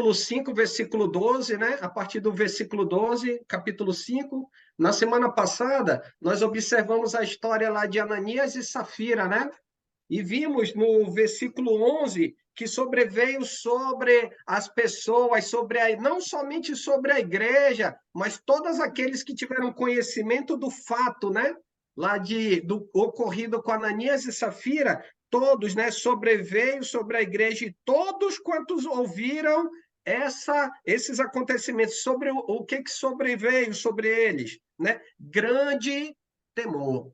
capítulo 5, versículo 12, né? A partir do versículo 12, capítulo 5. Na semana passada, nós observamos a história lá de Ananias e Safira, né? E vimos no versículo 11 que sobreveio sobre as pessoas, não somente sobre a igreja, mas todos aqueles que tiveram conhecimento do fato, né? Lá do ocorrido com Ananias e Safira, todos, né? Sobreveio sobre a igreja e todos quantos ouviram esses acontecimentos, sobre o que sobreveio sobre eles, né? Grande temor.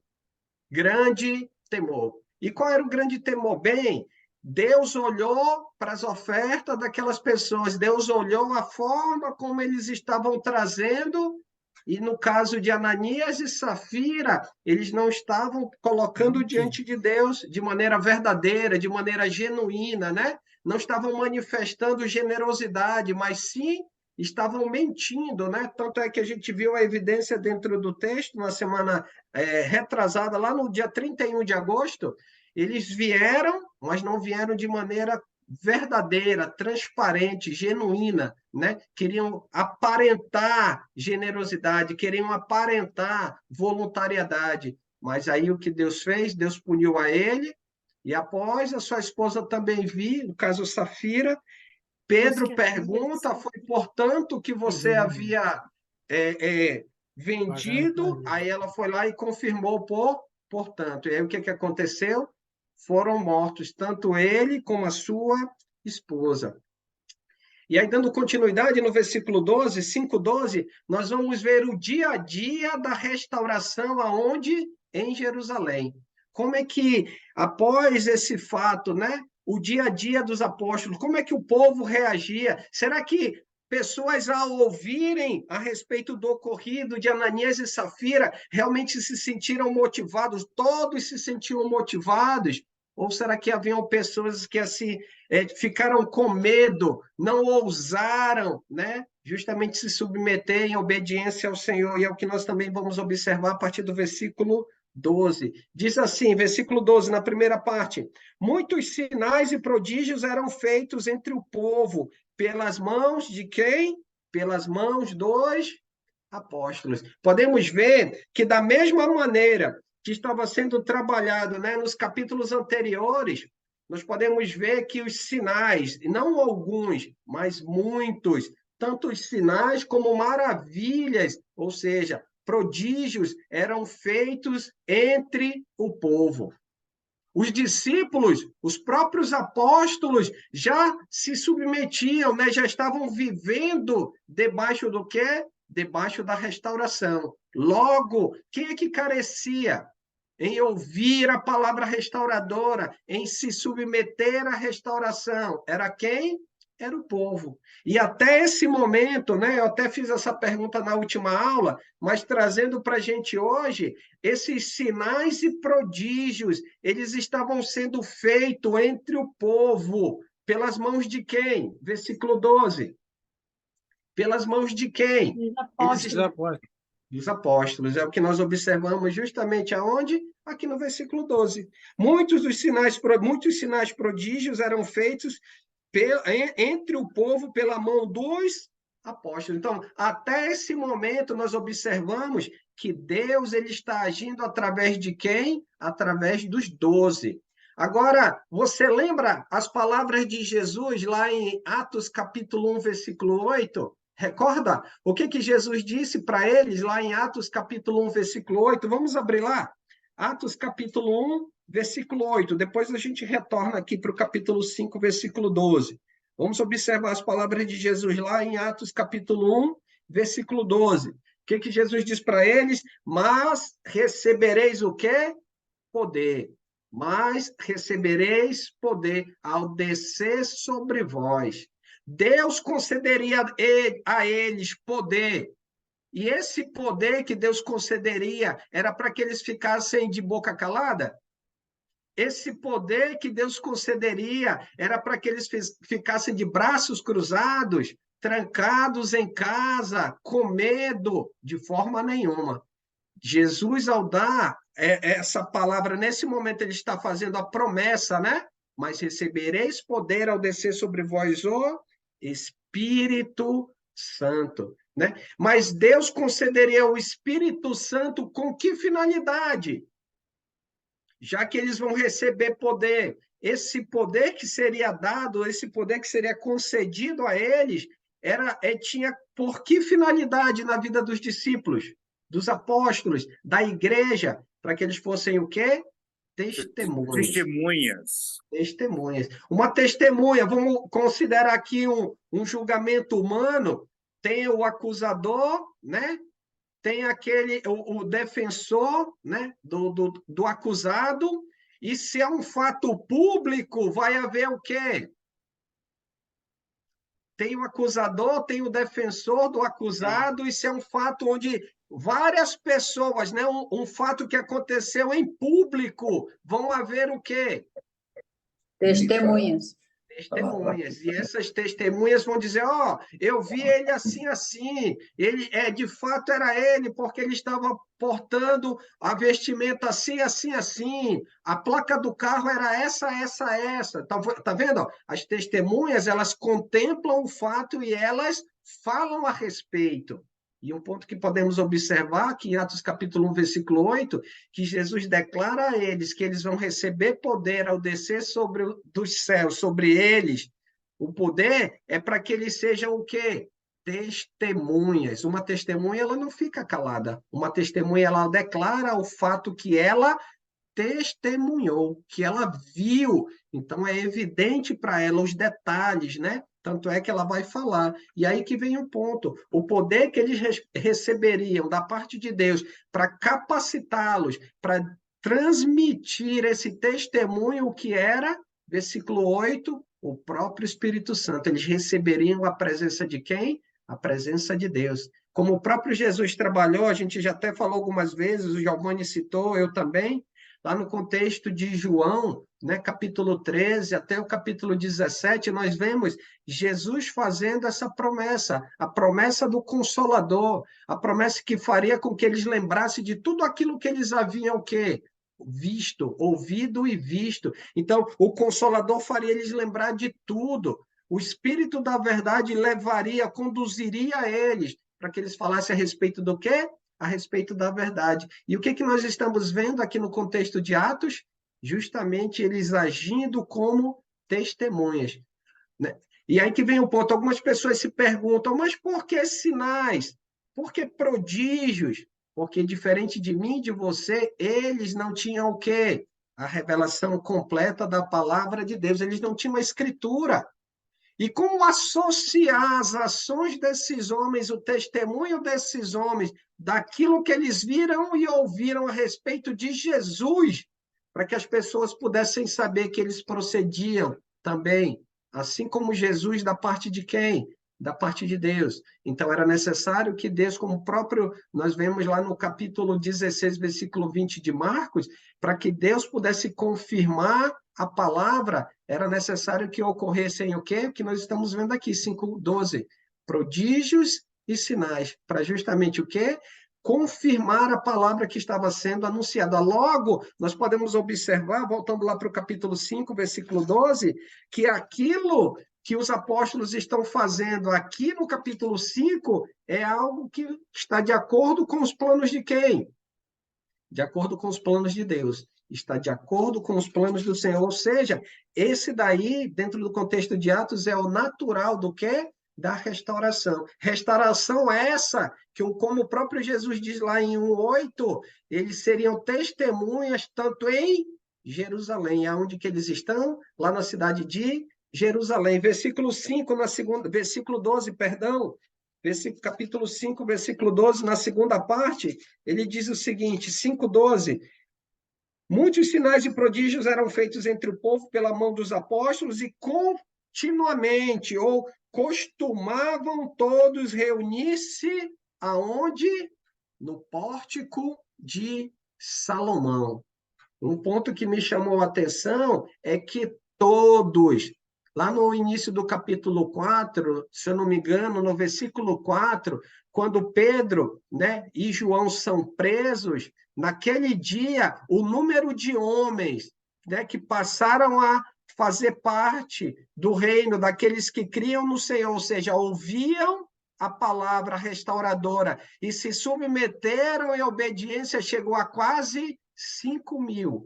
Grande temor. E qual era o grande temor? Bem, Deus olhou para as ofertas daquelas pessoas, Deus olhou a forma como eles estavam trazendo, e no caso de Ananias e Safira, eles não estavam colocando diante de Deus de maneira verdadeira, de maneira genuína, né? Não estavam manifestando generosidade, mas sim estavam mentindo, né? Tanto é que a gente viu a evidência dentro do texto na semana retrasada, lá no dia 31 de agosto, eles vieram, mas não vieram de maneira verdadeira, transparente, genuína, né? Queriam aparentar generosidade, queriam aparentar voluntariedade. Mas aí o que Deus fez? Deus puniu a ele, e após a sua esposa também vir, no caso Safira, Pedro pergunta, foi portanto que você havia vendido? Aí ela foi lá e confirmou portanto. E aí o que aconteceu? Foram mortos tanto ele como a sua esposa. E aí, dando continuidade no versículo 12, 5:12, nós vamos ver o dia a dia da restauração aonde? Em Jerusalém. Como é que, após esse fato, né, o dia a dia dos apóstolos, como é que o povo reagia? Será que pessoas, ao ouvirem a respeito do ocorrido de Ananias e Safira, realmente se sentiram motivados? Todos se sentiam motivados? Ou será que haviam pessoas que assim ficaram com medo, não ousaram, né? Justamente se submeter em obediência ao Senhor? E é o que nós também vamos observar a partir do versículo 12. Diz assim, versículo 12, na primeira parte: muitos sinais e prodígios eram feitos entre o povo, pelas mãos de quem? Pelas mãos dos apóstolos. Podemos ver que, da mesma maneira que estava sendo trabalhado, né, nos capítulos anteriores, nós podemos ver que os sinais, não alguns, mas muitos, tanto os sinais como maravilhas, ou seja, prodígios, eram feitos entre o povo. Os discípulos, os próprios apóstolos, já se submetiam, né? Já estavam vivendo debaixo do quê? Debaixo da restauração. Logo, quem é que carecia em ouvir a palavra restauradora, em se submeter à restauração? Era quem? Era o povo. E até esse momento, né, eu até fiz essa pergunta na última aula, mas trazendo para a gente hoje, esses sinais e prodígios, eles estavam sendo feitos entre o povo, pelas mãos de quem? Versículo 12. Pelas mãos de quem? Dos apóstolos. É o que nós observamos justamente aonde? Aqui no versículo 12. Muitos sinais prodígios eram feitos entre o povo pela mão dos apóstolos. Então, até esse momento, nós observamos que Deus ele está agindo através de quem? Através dos 12. Agora, você lembra as palavras de Jesus lá em Atos capítulo 1, versículo 8? Recorda o que Jesus disse para eles lá em Atos capítulo 1, versículo 8? Vamos abrir lá. Atos capítulo 1, versículo 8. Depois a gente retorna aqui para o capítulo 5, versículo 12. Vamos observar as palavras de Jesus lá em Atos capítulo 1, versículo 12. O que Jesus diz para eles? Mas recebereis o quê? Poder. Mas recebereis poder ao descer sobre vós. Deus concederia a eles poder. E esse poder que Deus concederia era para que eles ficassem de boca calada? Esse poder que Deus concederia era para que eles ficassem de braços cruzados, trancados em casa, com medo? De forma nenhuma. Jesus, ao dar essa palavra, nesse momento ele está fazendo a promessa, né? Mas recebereis poder ao descer sobre vós o Espírito Santo, né? Mas Deus concederia o Espírito Santo com que finalidade? Já que eles vão receber poder, esse poder que seria dado, esse poder que seria concedido a eles, tinha por que finalidade na vida dos discípulos, dos apóstolos, da igreja, para que eles fossem o quê? Testemunhas. Testemunhas. Testemunhas. Uma testemunha, vamos considerar aqui um julgamento humano, tem o acusador, né? Tem o defensor, né? do acusado, e se é um fato público, vai haver o quê? Tem o acusador, tem o defensor do acusado, e se é um fato onde várias pessoas, né? Um fato que aconteceu em público, vão haver o quê? Testemunhas. Testemunhas. E essas testemunhas vão dizer: ó, eu vi ele assim, assim. Ele de fato era ele, porque ele estava portando a vestimenta assim, assim, assim. A placa do carro era essa. Tá vendo? As testemunhas, elas contemplam o fato e elas falam a respeito. E um ponto que podemos observar aqui em Atos capítulo 1, versículo 8, que Jesus declara a eles que eles vão receber poder ao descer dos céus sobre eles. O poder é para que eles sejam o quê? Testemunhas. Uma testemunha, ela não fica calada. Uma testemunha, ela declara o fato que ela testemunhou, que ela viu. Então, é evidente para ela os detalhes, né? Tanto é que ela vai falar. E aí que vem o ponto. O poder que eles receberiam da parte de Deus para capacitá-los, para transmitir esse testemunho, o que era, versículo 8, o próprio Espírito Santo. Eles receberiam a presença de quem? A presença de Deus. Como o próprio Jesus trabalhou, a gente já até falou algumas vezes, o Giovanni citou, eu também, lá no contexto de João, né, capítulo 13 até o capítulo 17, nós vemos Jesus fazendo essa promessa, a promessa do Consolador, a promessa que faria com que eles lembrassem de tudo aquilo que eles haviam o quê? Visto, ouvido e visto. Então, o Consolador faria eles lembrar de tudo. O Espírito da verdade levaria, conduziria eles para que eles falassem a respeito do quê? A respeito da verdade. E o que nós estamos vendo aqui no contexto de Atos? Justamente eles agindo como testemunhas, né? E aí que vem o ponto. Algumas pessoas se perguntam, mas por que sinais? Por que prodígios? Porque, diferente de mim e de você, eles não tinham o quê? A revelação completa da palavra de Deus. Eles não tinham a escritura. E como associar as ações desses homens, o testemunho desses homens, daquilo que eles viram e ouviram a respeito de Jesus, para que as pessoas pudessem saber que eles procediam também, assim como Jesus, da parte de quem? Da parte de Deus. Então, era necessário que Deus, como próprio, nós vemos lá no capítulo 16, versículo 20 de Marcos, para que Deus pudesse confirmar a palavra, era necessário que ocorressem o quê? O que nós estamos vendo aqui, 5:12, prodígios e sinais, para justamente o quê? Confirmar a palavra que estava sendo anunciada. Logo, nós podemos observar, voltando lá para o capítulo 5, versículo 12, que aquilo que os apóstolos estão fazendo aqui no capítulo 5 é algo que está de acordo com os planos de quem? De acordo com os planos de Deus. Está de acordo com os planos do Senhor. Ou seja, esse daí, dentro do contexto de Atos, é o natural do quê? Da restauração. Restauração essa, que como o próprio Jesus diz lá em 1:8, eles seriam testemunhas tanto em Jerusalém, aonde que eles estão? Lá na cidade de Jerusalém. Versículo 5, versículo 12, perdão, capítulo 5, versículo 12, na segunda parte, ele diz o seguinte, 5:12, muitos sinais e prodígios eram feitos entre o povo pela mão dos apóstolos e continuamente, ou costumavam todos reunir-se aonde? No pórtico de Salomão. Um ponto que me chamou a atenção é que todos, lá no início do capítulo 4, se eu não me engano, no versículo 4, quando Pedro, né, e João são presos, naquele dia, o número de homens, né, que passaram a fazer parte do reino daqueles que criam no Senhor, ou seja, ouviam a palavra restauradora e se submeteram em obediência, chegou a quase 5.000.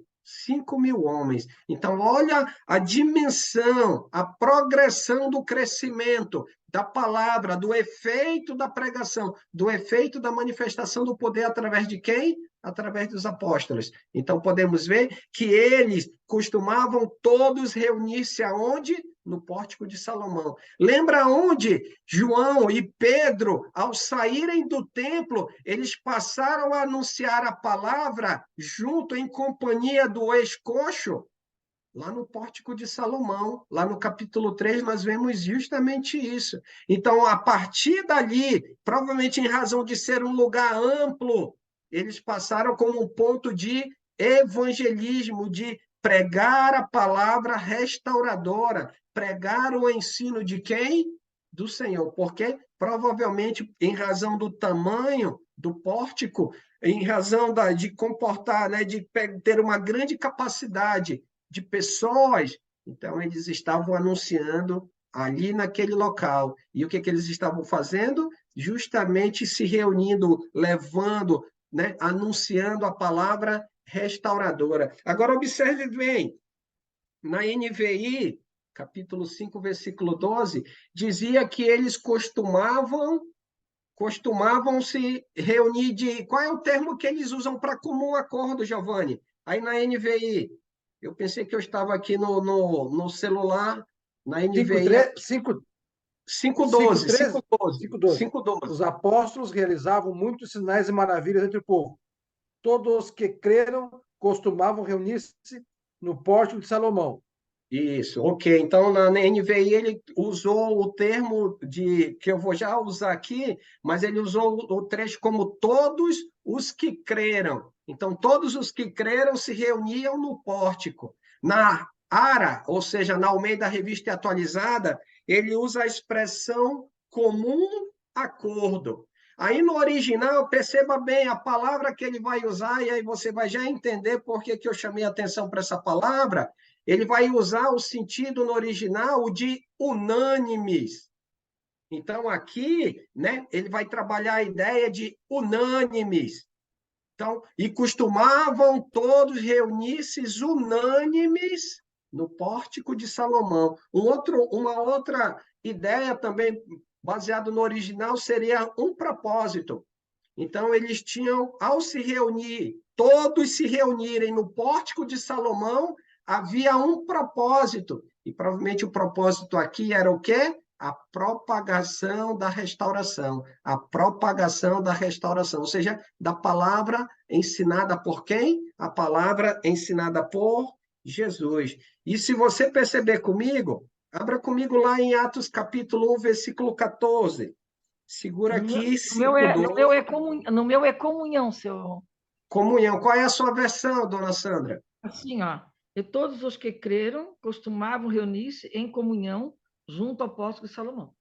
5.000 homens. Então, olha a dimensão, a progressão do crescimento da palavra, do efeito da pregação, do efeito da manifestação do poder através de quem? Através dos apóstolos. Então, podemos ver que eles costumavam todos reunir-se aonde? No pórtico de Salomão. Lembra onde João e Pedro, ao saírem do templo, eles passaram a anunciar a palavra junto, em companhia do ex-coxo? Lá no pórtico de Salomão, lá no capítulo 3, nós vemos justamente isso. Então, a partir dali, provavelmente em razão de ser um lugar amplo, eles passaram como um ponto de evangelismo, de pregar a palavra restauradora, pregar o ensino de quem? Do Senhor. Porque, provavelmente, em razão do tamanho do pórtico, em razão de comportar, né, de ter uma grande capacidade de pessoas, então eles estavam anunciando ali naquele local. E o que, que eles estavam fazendo? Justamente se reunindo, levando, né, anunciando a palavra restauradora. Agora, observe bem, na NVI, capítulo 5, versículo 12, dizia que eles costumavam se reunir de... Qual é o termo que eles usam para comum acordo, Giovanni? Aí na NVI, eu pensei que eu estava aqui no celular, na NVI 5:12, 5:13, 5:12, 5:12. 5:12. Os apóstolos realizavam muitos sinais e maravilhas entre o povo. Todos os que creram costumavam reunir-se no pórtico de Salomão. Isso, ok. Então, na NVI, ele usou o termo que eu vou já usar aqui, mas ele usou o trecho como todos os que creram. Então, todos os que creram se reuniam no pórtico. Na ARA, ou seja, na Almeida Revista Atualizada, ele usa a expressão comum acordo. Aí no original, perceba bem a palavra que ele vai usar, e aí você vai já entender por que eu chamei a atenção para essa palavra. Ele vai usar o sentido no original de unânimes. Então, aqui, né, ele vai trabalhar a ideia de unânimes. Então, e costumavam todos reunir-se unânimes no pórtico de Salomão. Uma outra ideia também, baseada no original, seria um propósito. Então, eles tinham, ao se reunir, todos se reunirem no pórtico de Salomão, havia um propósito. E provavelmente o propósito aqui era o quê? A propagação da restauração. A propagação da restauração. Ou seja, da palavra ensinada por quem? A palavra ensinada por Jesus. E se você perceber comigo, abra comigo lá em Atos capítulo 1, versículo 14. Segura No meu, aqui, no meu é, no 5:12. meu é no meu é comunhão, seu. Comunhão. Qual é a sua versão, dona Sandra? Assim, ó. E todos os que creram costumavam reunir-se em comunhão junto ao pórtico de Salomão.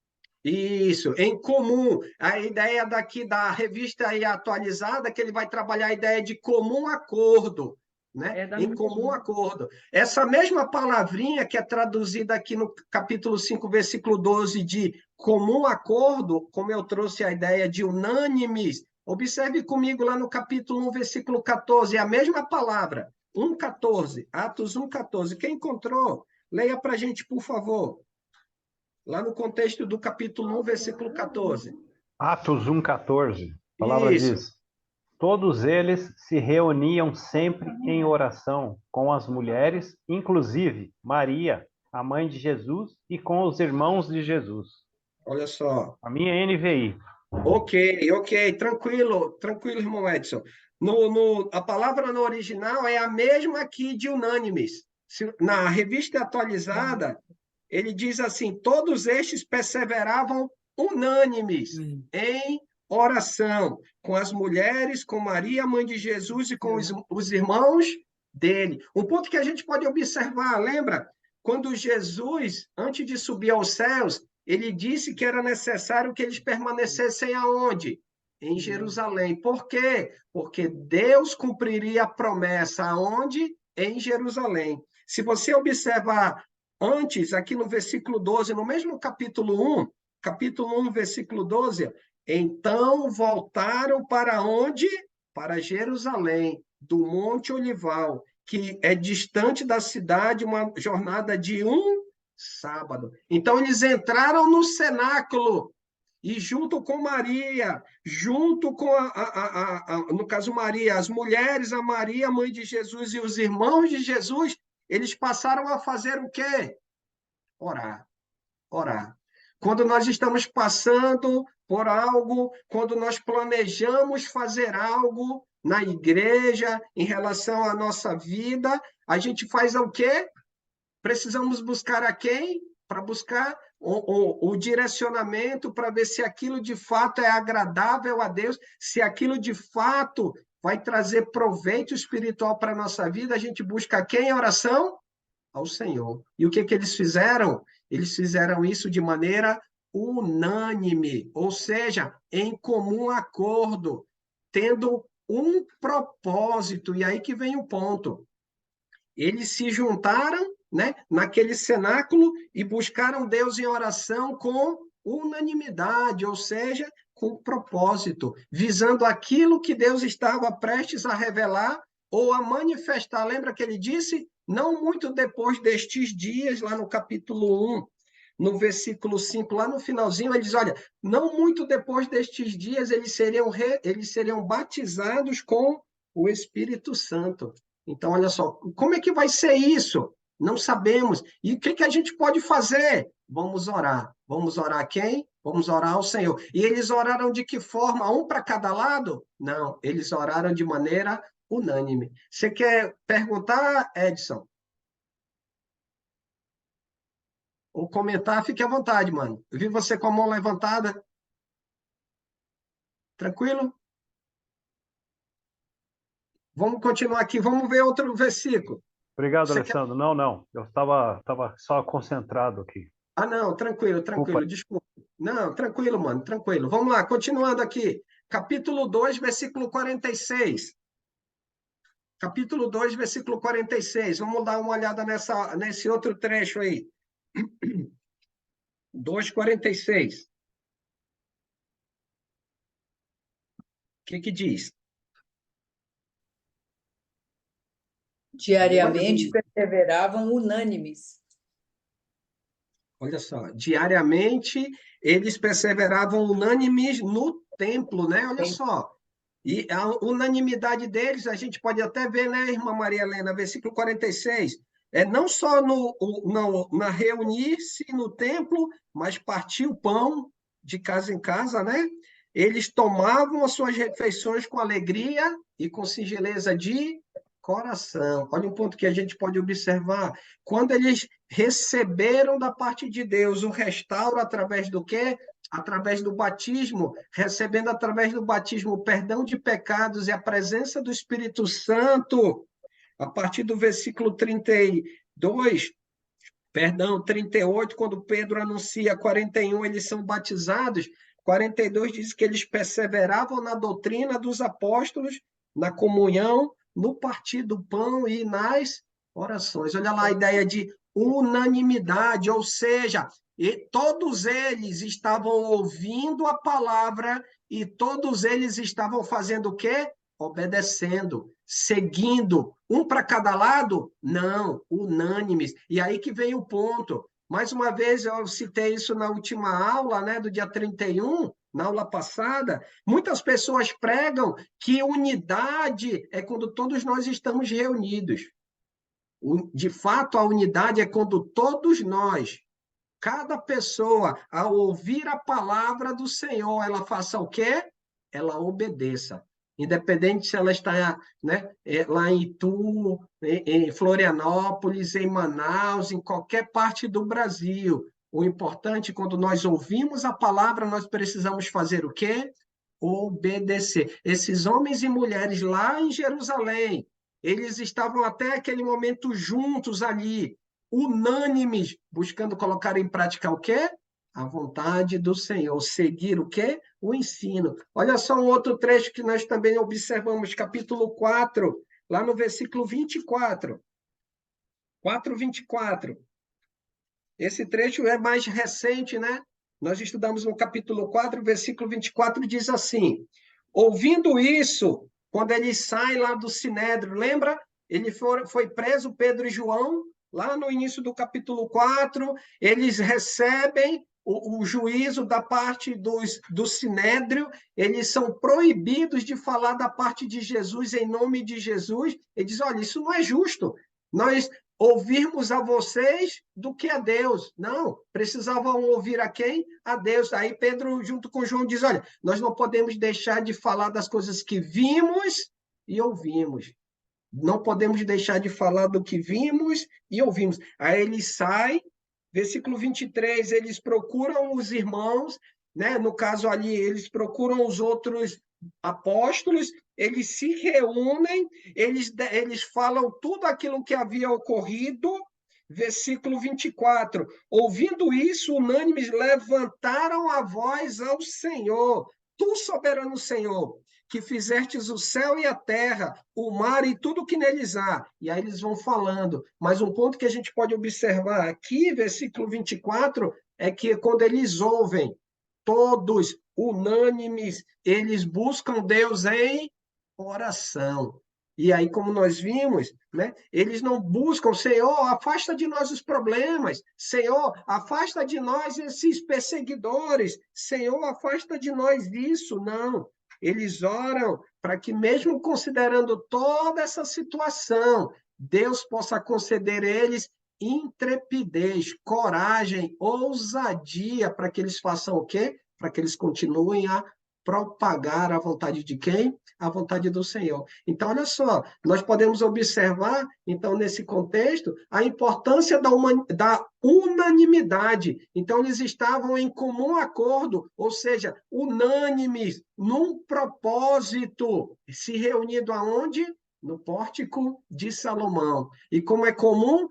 Isso, em comum. A ideia daqui da revista aí atualizada, que ele vai trabalhar a ideia de comum acordo, né? É da Em mesma. comum acordo. Essa mesma palavrinha que é traduzida aqui no capítulo 5, versículo 12, de comum acordo, como eu trouxe a ideia de unânimes, observe comigo lá no capítulo 1, versículo 14, é a mesma palavra, 1:14, Atos 1:14. Quem encontrou? Leia para a gente, por favor. Lá no contexto do capítulo 1, versículo 14. Atos 1:14, a palavra Isso. diz: todos eles se reuniam sempre em oração com as mulheres, inclusive Maria, a mãe de Jesus, e com os irmãos de Jesus. Olha só. A minha NVI. Ok, tranquilo, tranquilo, irmão Edson. A palavra no original é a mesma aqui de unânimes. Na revista atualizada, ele diz assim: todos estes perseveravam unânimes em oração, com as mulheres, com Maria, mãe de Jesus, e com os irmãos dele. Um ponto que a gente pode observar, lembra? Quando Jesus, antes de subir aos céus, ele disse que era necessário que eles permanecessem aonde? Em Jerusalém. Por quê? Porque Deus cumpriria a promessa aonde? Em Jerusalém. Se você observar Antes, aqui no versículo 12, no mesmo capítulo 1, versículo 12, então voltaram para onde? Para Jerusalém, do Monte Olival, que é distante da cidade, uma jornada de um sábado. Então, eles entraram no cenáculo, e junto com Maria, junto com, no caso Maria, as mulheres, a Maria, mãe de Jesus, e os irmãos de Jesus, eles passaram a fazer o quê? Orar, orar. Quando nós estamos passando por algo, quando nós planejamos fazer algo na igreja, em relação à nossa vida, a gente faz o quê? Precisamos buscar a quem? Para buscar o direcionamento, para ver se aquilo de fato é agradável a Deus, se aquilo de fato vai trazer proveito espiritual para a nossa vida, a gente busca quem em oração? Ao Senhor. E o que eles fizeram? Eles fizeram isso de maneira unânime, ou seja, em comum acordo, tendo um propósito. E aí que vem o ponto. Eles se juntaram, né, naquele cenáculo e buscaram Deus em oração com unanimidade, ou seja, com propósito, visando aquilo que Deus estava prestes a revelar ou a manifestar. Lembra que ele disse? Não muito depois destes dias, lá no capítulo 1, no versículo 5, lá no finalzinho, ele diz, olha, não muito depois destes dias eles seriam batizados com o Espírito Santo. Então, olha só, como é que vai ser isso? Não sabemos. E o que a gente pode fazer? Vamos orar. Vamos orar a quem? Vamos orar ao Senhor. E eles oraram de que forma? Um para cada lado? Não, eles oraram de maneira unânime. Você quer perguntar, Edson? Ou comentar? Fique à vontade, mano. Eu vi você com a mão levantada. Tranquilo? Vamos continuar aqui. Vamos ver outro versículo. Obrigado, Você Alessandro. Não, não. Eu estava só concentrado aqui. Ah, não, tranquilo, Desculpa. desculpa. Não, tranquilo, mano, tranquilo. Vamos lá, continuando aqui. Capítulo 2, versículo 46. Capítulo 2, versículo 46. Vamos dar uma olhada nesse outro trecho aí. 2:46. O que diz? Diariamente perseveravam unânimes. Olha só, diariamente eles perseveravam unânimes no templo, né? Olha só. E a unanimidade deles, a gente pode até ver, né, irmã Maria Helena, versículo 46, não só na reunir-se no templo, mas partir o pão de casa em casa, né? Eles tomavam as suas refeições com alegria e com singeleza de coração. Olha um ponto que a gente pode observar. Quando eles receberam da parte de Deus o restauro através do quê? Através do batismo, recebendo através do batismo o perdão de pecados e a presença do Espírito Santo, a partir do versículo 32, 38, quando Pedro anuncia 41, eles são batizados, 42 diz que eles perseveravam na doutrina dos apóstolos, na comunhão, no partir do pão e nas orações. Olha lá a ideia de unanimidade, ou seja, e todos eles estavam ouvindo a palavra e todos eles estavam fazendo o quê? Obedecendo, seguindo. Um para cada lado? Não, unânimes. E aí que vem o ponto. Mais uma vez, eu citei isso na última aula, né, do dia 31, na aula passada. Muitas pessoas pregam que unidade é quando todos nós estamos reunidos. De fato, a unidade é quando todos nós, cada pessoa, ao ouvir a palavra do Senhor, ela faça o quê? Ela obedeça. Independente se ela está, né, lá em Itu, em Florianópolis, em Manaus, em qualquer parte do Brasil. O importante, quando nós ouvimos a palavra, nós precisamos fazer o quê? Obedecer. Esses homens e mulheres lá em Jerusalém, eles estavam até aquele momento juntos ali, unânimes, buscando colocar em prática o quê? A vontade do Senhor. Seguir o quê? O ensino. Olha só um outro trecho que nós também observamos, capítulo 4, lá no versículo 24. 4:24. Esse trecho é mais recente, né? Nós estudamos no capítulo 4, versículo 24, diz assim: ouvindo isso, quando ele sai lá do Sinédrio, lembra? Ele foi preso, Pedro e João, lá no início do capítulo 4, eles recebem o juízo da parte do Sinédrio, eles são proibidos de falar da parte de Jesus em nome de Jesus. Ele diz: olha, isso não é justo. Nós ouvirmos a vocês do que a Deus. Não, precisavam ouvir a quem? A Deus. Aí Pedro, junto com João, diz: olha, nós não podemos deixar de falar das coisas que vimos e ouvimos. Não podemos deixar de falar do que vimos e ouvimos. Aí ele sai, versículo 23, eles procuram os irmãos, né? No caso ali, eles procuram os outros apóstolos, eles se reúnem, eles falam tudo aquilo que havia ocorrido. Versículo 24, ouvindo isso, unânimes levantaram a voz ao Senhor. Tu, soberano Senhor, que fizestes o céu e a terra, o mar e tudo que neles há. E aí eles vão falando. Mas um ponto que a gente pode observar aqui, versículo 24, é que quando eles ouvem, todos unânimes, eles buscam Deus em oração. E aí, como nós vimos, né, eles não buscam, Senhor, afasta de nós os problemas, Senhor, afasta de nós esses perseguidores, Senhor, afasta de nós isso. Não. Eles oram para que, mesmo considerando toda essa situação, Deus possa conceder a eles intrepidez, coragem, ousadia, para que eles façam o quê? Para que eles continuem a propagar a vontade de quem? A vontade do Senhor. Então, olha só, nós podemos observar, então, nesse contexto, a importância da unanimidade. Então, eles estavam em comum acordo, ou seja, unânimes, num propósito, se reunindo aonde? No pórtico de Salomão. E como é comum,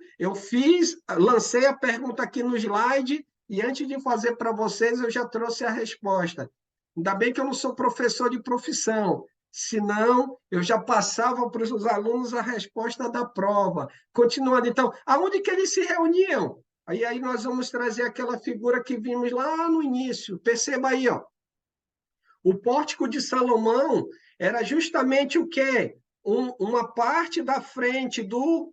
lancei a pergunta aqui no slide, e antes de fazer para vocês, eu já trouxe a resposta. Ainda bem que eu não sou professor de profissão, senão eu já passava para os alunos a resposta da prova. Continuando, então, aonde que eles se reuniam? Aí nós vamos trazer aquela figura que vimos lá no início. Perceba aí, ó. O pórtico de Salomão era justamente o quê? Uma parte da frente do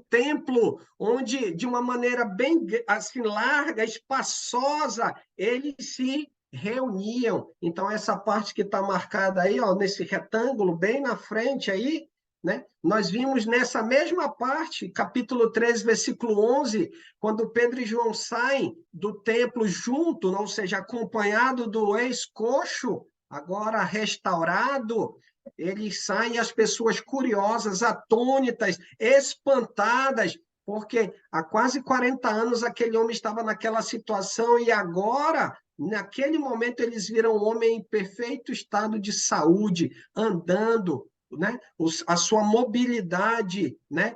templo, onde, de uma maneira bem assim, larga, espaçosa, eles se reuniam. Então, essa parte que está marcada aí, ó, nesse retângulo, bem na frente aí, né? Nós vimos nessa mesma parte, capítulo 13, versículo 11, quando Pedro e João saem do templo junto, ou seja, acompanhado do ex-coxo, agora restaurado, eles saem, as pessoas curiosas, atônitas, espantadas, porque há quase 40 anos aquele homem estava naquela situação e agora, naquele momento, eles viram um homem em perfeito estado de saúde, andando, né? A sua mobilidade, né?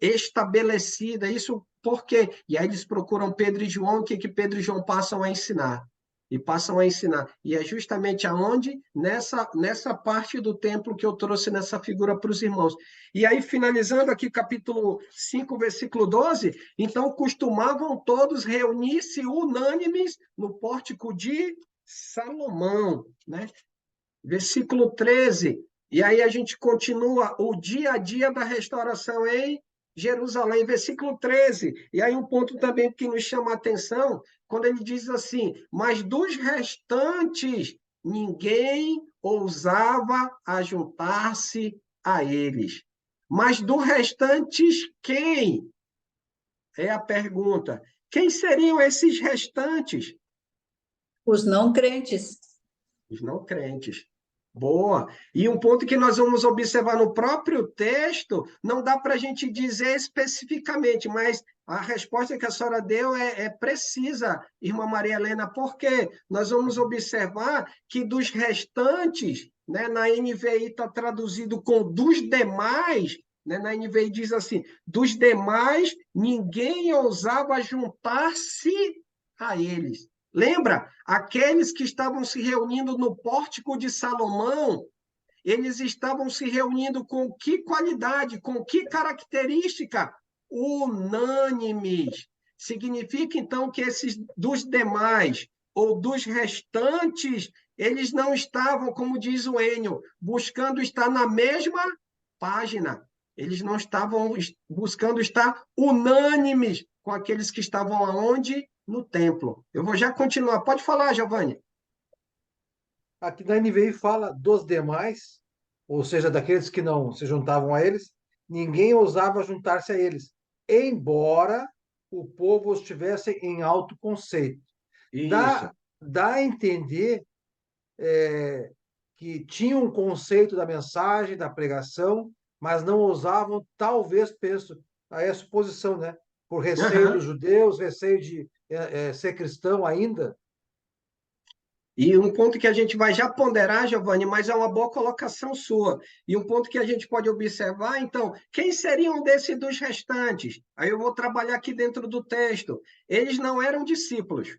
Estabelecida. Isso por quê? E aí eles procuram Pedro e João, o que Pedro e João passam a ensinar? E passam a ensinar. E é justamente aonde? Nessa parte do templo que eu trouxe nessa figura para os irmãos. E aí, finalizando aqui, capítulo 5, versículo 12, então costumavam todos reunir-se unânimes no pórtico de Salomão, né? Versículo 13, e aí a gente continua o dia a dia da restauração em Jerusalém, versículo 13. E aí um ponto também que nos chama a atenção, quando ele diz assim, mas dos restantes, ninguém ousava ajuntar-se a eles. Mas dos restantes, quem? É a pergunta. Quem seriam esses restantes? Os não crentes. Os não crentes. Boa. E um ponto que nós vamos observar no próprio texto, não dá para a gente dizer especificamente, mas a resposta que a senhora deu é precisa, irmã Maria Helena, porque nós vamos observar que dos restantes, né, na NVI está traduzido com dos demais, né, na NVI diz assim, dos demais, ninguém ousava juntar-se a eles. Lembra? Aqueles que estavam se reunindo no pórtico de Salomão, eles estavam se reunindo com que qualidade, com que característica? Unânimes. significa então que esses dos demais ou dos restantes, eles não estavam, como diz o Enio, buscando estar na mesma página. Eles não estavam buscando estar unânimes com aqueles que estavam aonde? No templo. Eu vou já continuar. Pode falar, Giovanni. Aqui na NVI fala dos demais, ou seja, daqueles que não se juntavam a eles, ninguém ousava juntar-se a eles, embora o povo estivesse em alto conceito. Isso. Dá a entender que tinham um conceito da mensagem, da pregação, mas não ousavam, talvez, penso, aí é a suposição, né? Por receio dos judeus, receio de ser cristão ainda. E um ponto que a gente vai já ponderar, Giovanni, mas é uma boa colocação sua. E um ponto que a gente pode observar, então, quem seriam desses dos restantes? Aí eu vou trabalhar aqui dentro do texto. Eles não eram discípulos.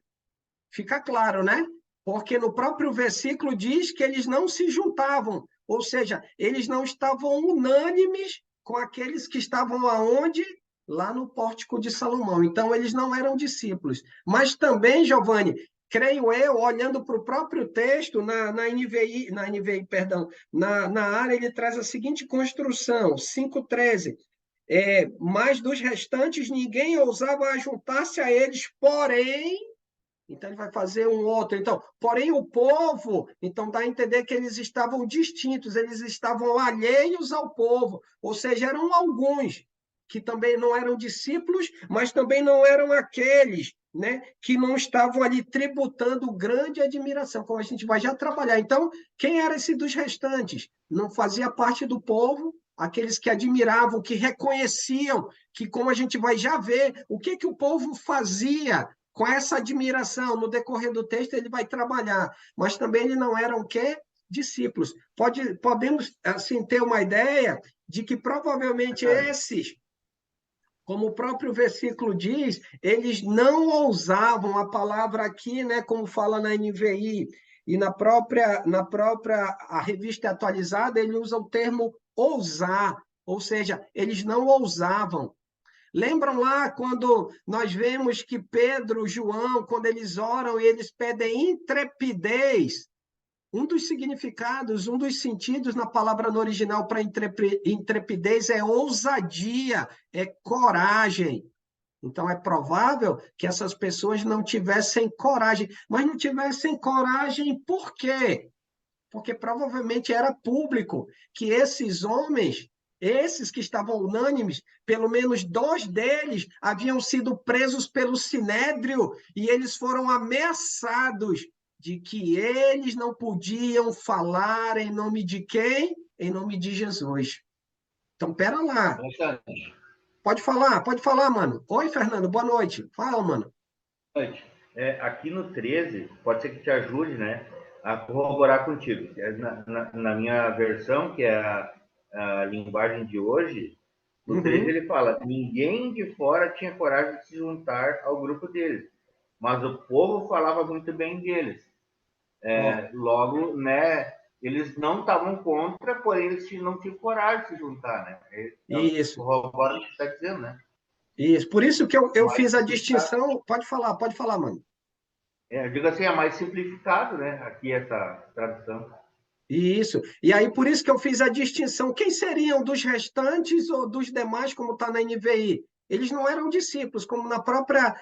Fica claro, né? Porque no próprio versículo diz que eles não se juntavam, ou seja, eles não estavam unânimes com aqueles que estavam aonde? Lá no pórtico de Salomão. Então, eles não eram discípulos. Mas também, Giovanni, creio eu, olhando para o próprio texto, na NVI, perdão, na área, ele traz a seguinte construção, 5:13. Mas dos restantes, ninguém ousava juntar-se a eles, porém, então ele vai fazer um outro. Então, porém, o povo, então dá a entender que eles estavam distintos, eles estavam alheios ao povo, ou seja, eram alguns que também não eram discípulos, mas também não eram aqueles, né, que não estavam ali tributando grande admiração, como a gente vai já trabalhar. Então, quem era esse dos restantes? Não fazia parte do povo, aqueles que admiravam, que reconheciam, que como a gente vai já ver, o que o povo fazia com essa admiração, no decorrer do texto ele vai trabalhar, mas também ele não eram o quê? Discípulos. Podemos, assim, ter uma ideia de que provavelmente esses, como o próprio versículo diz, eles não ousavam, a palavra aqui, né, como fala na NVI, e na própria a revista atualizada, ele usa o termo ousar, ou seja, eles não ousavam. Lembram lá quando nós vemos que Pedro, João, quando eles oram e eles pedem intrepidez, um dos significados, um dos sentidos na palavra no original para intrepidez é ousadia, é coragem. Então, é provável que essas pessoas não tivessem coragem. Mas não tivessem coragem por quê? Porque provavelmente era público que esses homens, esses que estavam unânimes, pelo menos 2 deles haviam sido presos pelo Sinédrio e eles foram ameaçados de que eles não podiam falar em nome de quem? Em nome de Jesus. Então, pera lá. Pode falar, mano. Oi, Fernando, boa noite. Fala, mano. Boa noite. Aqui no 13, pode ser que te ajude, né, a corroborar contigo. Na minha versão, que é a linguagem de hoje, no 13 ele fala: ninguém de fora tinha coragem de se juntar ao grupo deles, mas o povo falava muito bem deles. Logo, né, eles não estavam contra, porém eles não tinham coragem de se juntar, né? Isso. Corrobora o que você está dizendo, né? Isso. Por isso que eu fiz a distinção. Pode falar, mano. Eu digo assim, é mais simplificado, né? Aqui essa tradução. Isso. E aí, por isso que eu fiz a distinção. Quem seriam dos restantes ou dos demais, como está na NVI? Eles não eram discípulos, como na própria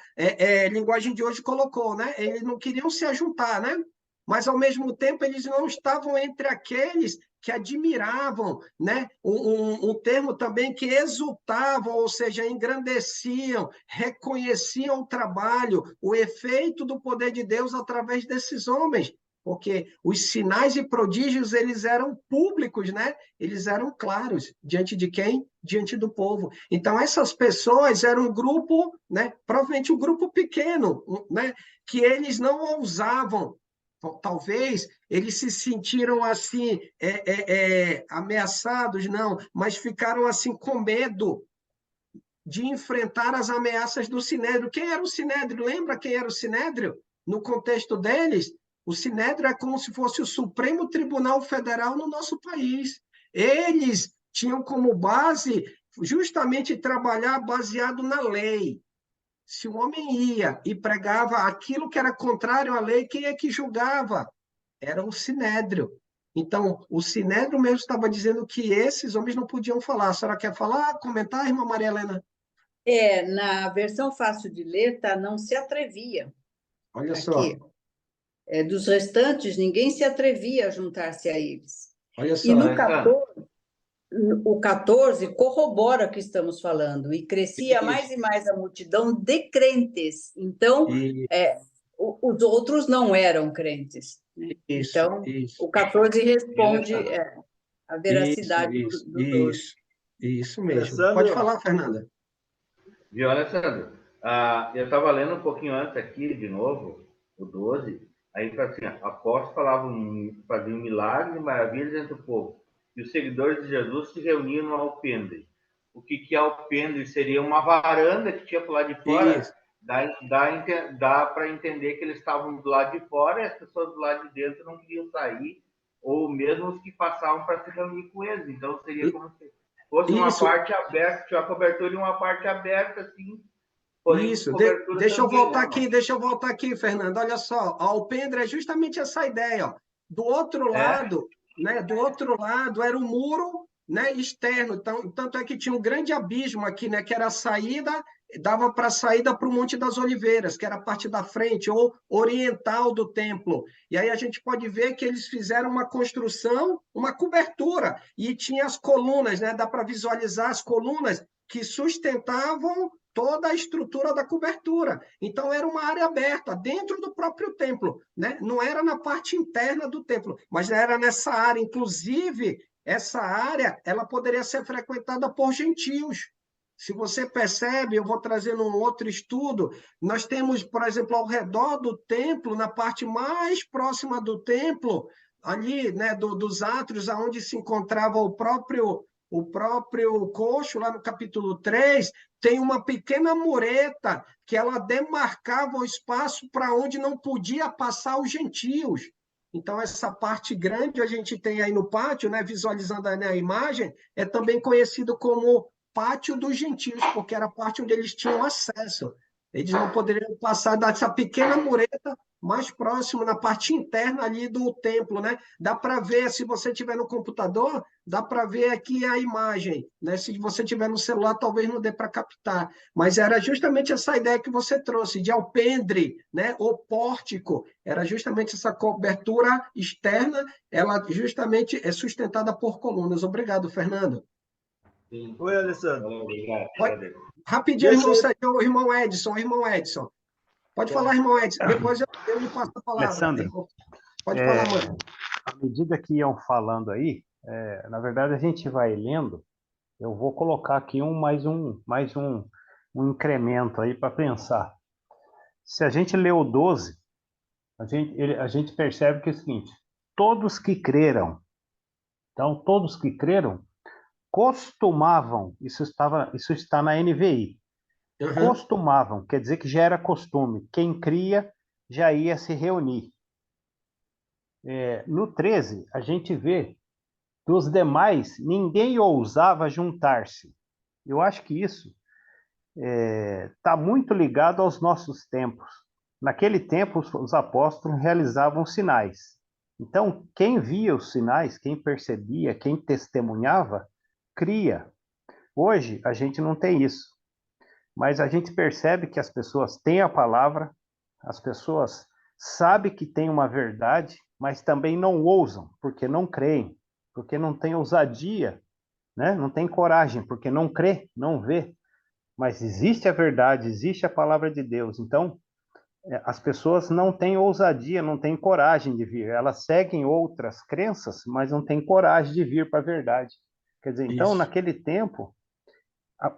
linguagem de hoje colocou, né? Eles não queriam se ajuntar, né? Mas, ao mesmo tempo, eles não estavam entre aqueles que admiravam, né? Um termo também que exultavam, ou seja, engrandeciam, reconheciam o trabalho, o efeito do poder de Deus através desses homens, porque os sinais e prodígios, eles eram públicos, né? Eles eram claros. Diante de quem? Diante do povo. Então, essas pessoas eram um grupo, né? Provavelmente um grupo pequeno, né? Que eles não ousavam. Talvez eles se sentiram assim, ameaçados, não, mas ficaram assim com medo de enfrentar as ameaças do Sinédrio. Quem era o Sinédrio? Lembra quem era o Sinédrio? No contexto deles, o Sinédrio é como se fosse o Supremo Tribunal Federal no nosso país. Eles tinham como base justamente trabalhar baseado na lei. se o homem ia e pregava aquilo que era contrário à lei, quem é que julgava? Era o Sinédrio. Então, o Sinédrio mesmo estava dizendo que esses homens não podiam falar. A senhora quer falar, comentar, irmã Maria Helena? Na versão fácil de ler, tá? Não se atrevia. Olha só, Aqui, dos restantes, ninguém se atrevia a juntar-se a eles. olha E só. no 14, o 14 corrobora o que estamos falando, e crescia mais e mais a multidão de crentes. Então, E- os outros não eram crentes, né? Isso, Então, isso, o 14 Viu, responde Alessandro? a isso, veracidade isso, do 12. isso mesmo. Pode Alessandro, falar, Fernanda. Viu, Alessandro? Eu estava lendo um pouquinho antes aqui, de novo, o 12. Aí fala assim: apóstolos faziam milagres e maravilhas entre o povo. E os seguidores de Jesus se reuniam no alpendre. O que é alpendre? Seria uma varanda que tinha para lá de fora. Isso, Dá para entender que eles estavam do lado de fora e as pessoas do lado de dentro não queriam sair, ou mesmo os que passavam para se reunir com eles. Então seria como se fosse uma isso, parte aberta, tinha uma cobertura e uma parte aberta, assim, porém com isso. cobertura Deixa eu também, voltar né, aqui, irmão? deixa eu voltar aqui, Fernanda. Olha só, a alpendre é justamente essa ideia, ó. Do outro É, lado, né? Do outro lado era o muro, né? Externo. Então, tanto é que tinha um grande abismo aqui, né? Que era a saída, dava para a saída para o Monte das Oliveiras, que era a parte da frente ou oriental do templo. E aí a gente pode ver que eles fizeram uma construção, uma cobertura, e tinha as colunas, né? Dá para visualizar as colunas que sustentavam toda a estrutura da cobertura. Então, era uma área aberta, dentro do próprio templo, né? Não era na parte interna do templo, mas era nessa área. Inclusive, essa área ela poderia ser frequentada por gentios. Se você percebe, eu vou trazendo um outro estudo, nós temos, por exemplo, ao redor do templo, na parte mais próxima do templo, ali, né, dos átrios, aonde se encontrava o próprio coxo, lá no capítulo 3, tem uma pequena mureta que ela demarcava o espaço para onde não podia passar os gentios. Então, essa parte grande a gente tem aí no pátio, né, visualizando aí a imagem, é também conhecido como pátio dos gentios, porque era a parte onde eles tinham acesso. Eles não poderiam passar dessa pequena mureta mais próximo, na parte interna ali do templo, né? Dá para ver, se você tiver no computador, dá para ver aqui a imagem, né? Se você tiver no celular, talvez não dê para captar, mas era justamente essa ideia que você trouxe, de alpendre, né? O pórtico, era justamente essa cobertura externa, ela justamente é sustentada por colunas. Obrigado, Fernando. sim. oi, Alessandro. Obrigado. Rapidinho, Deixa eu... irmão Edson. Pode falar, irmão Edson. Depois eu lhe passo a palavra. Alessandro, Pode falar, mano. à medida que iam falando aí, na verdade a gente vai lendo, eu vou colocar aqui um incremento aí para pensar. Se a gente lê o 12, a gente percebe que é o seguinte: todos que creram, então todos que creram costumavam, isso está na NVI, Uhum. costumavam, quer dizer que já era costume, quem cria já ia se reunir. No 13, a gente vê dos demais, ninguém ousava juntar-se. Eu acho que isso está muito ligado aos nossos tempos. Naquele tempo, os apóstolos realizavam sinais. Então, quem via os sinais, quem percebia, quem testemunhava, cria. Hoje, a gente não tem isso. Mas a gente percebe que as pessoas têm a palavra, as pessoas sabem que tem uma verdade, mas também não ousam, porque não creem, porque não têm ousadia, né? Não tem coragem, porque não crê, não vê. Mas existe a verdade, existe a palavra de Deus. Então, as pessoas não têm ousadia, não têm coragem de vir. Elas seguem outras crenças, mas não têm coragem de vir para a verdade. Quer dizer, então, Isso. naquele tempo,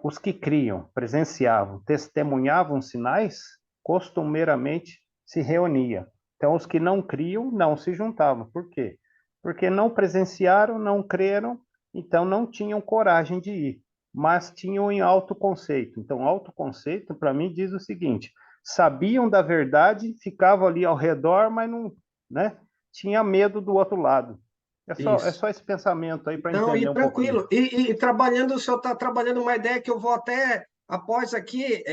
os que criam, presenciavam, testemunhavam sinais, costumeiramente se reuniam. Então, os que não criam, não se juntavam. Por quê? Porque não presenciaram, não creram, então não tinham coragem de ir, mas tinham em autoconceito. Então, autoconceito, para mim, diz o seguinte: sabiam da verdade, ficavam ali ao redor, mas não, né, tinha medo do outro lado. É Isso. só esse pensamento aí para Não, entender e um pouquinho. tranquilo. E trabalhando, o senhor está trabalhando uma ideia que eu vou até após aqui,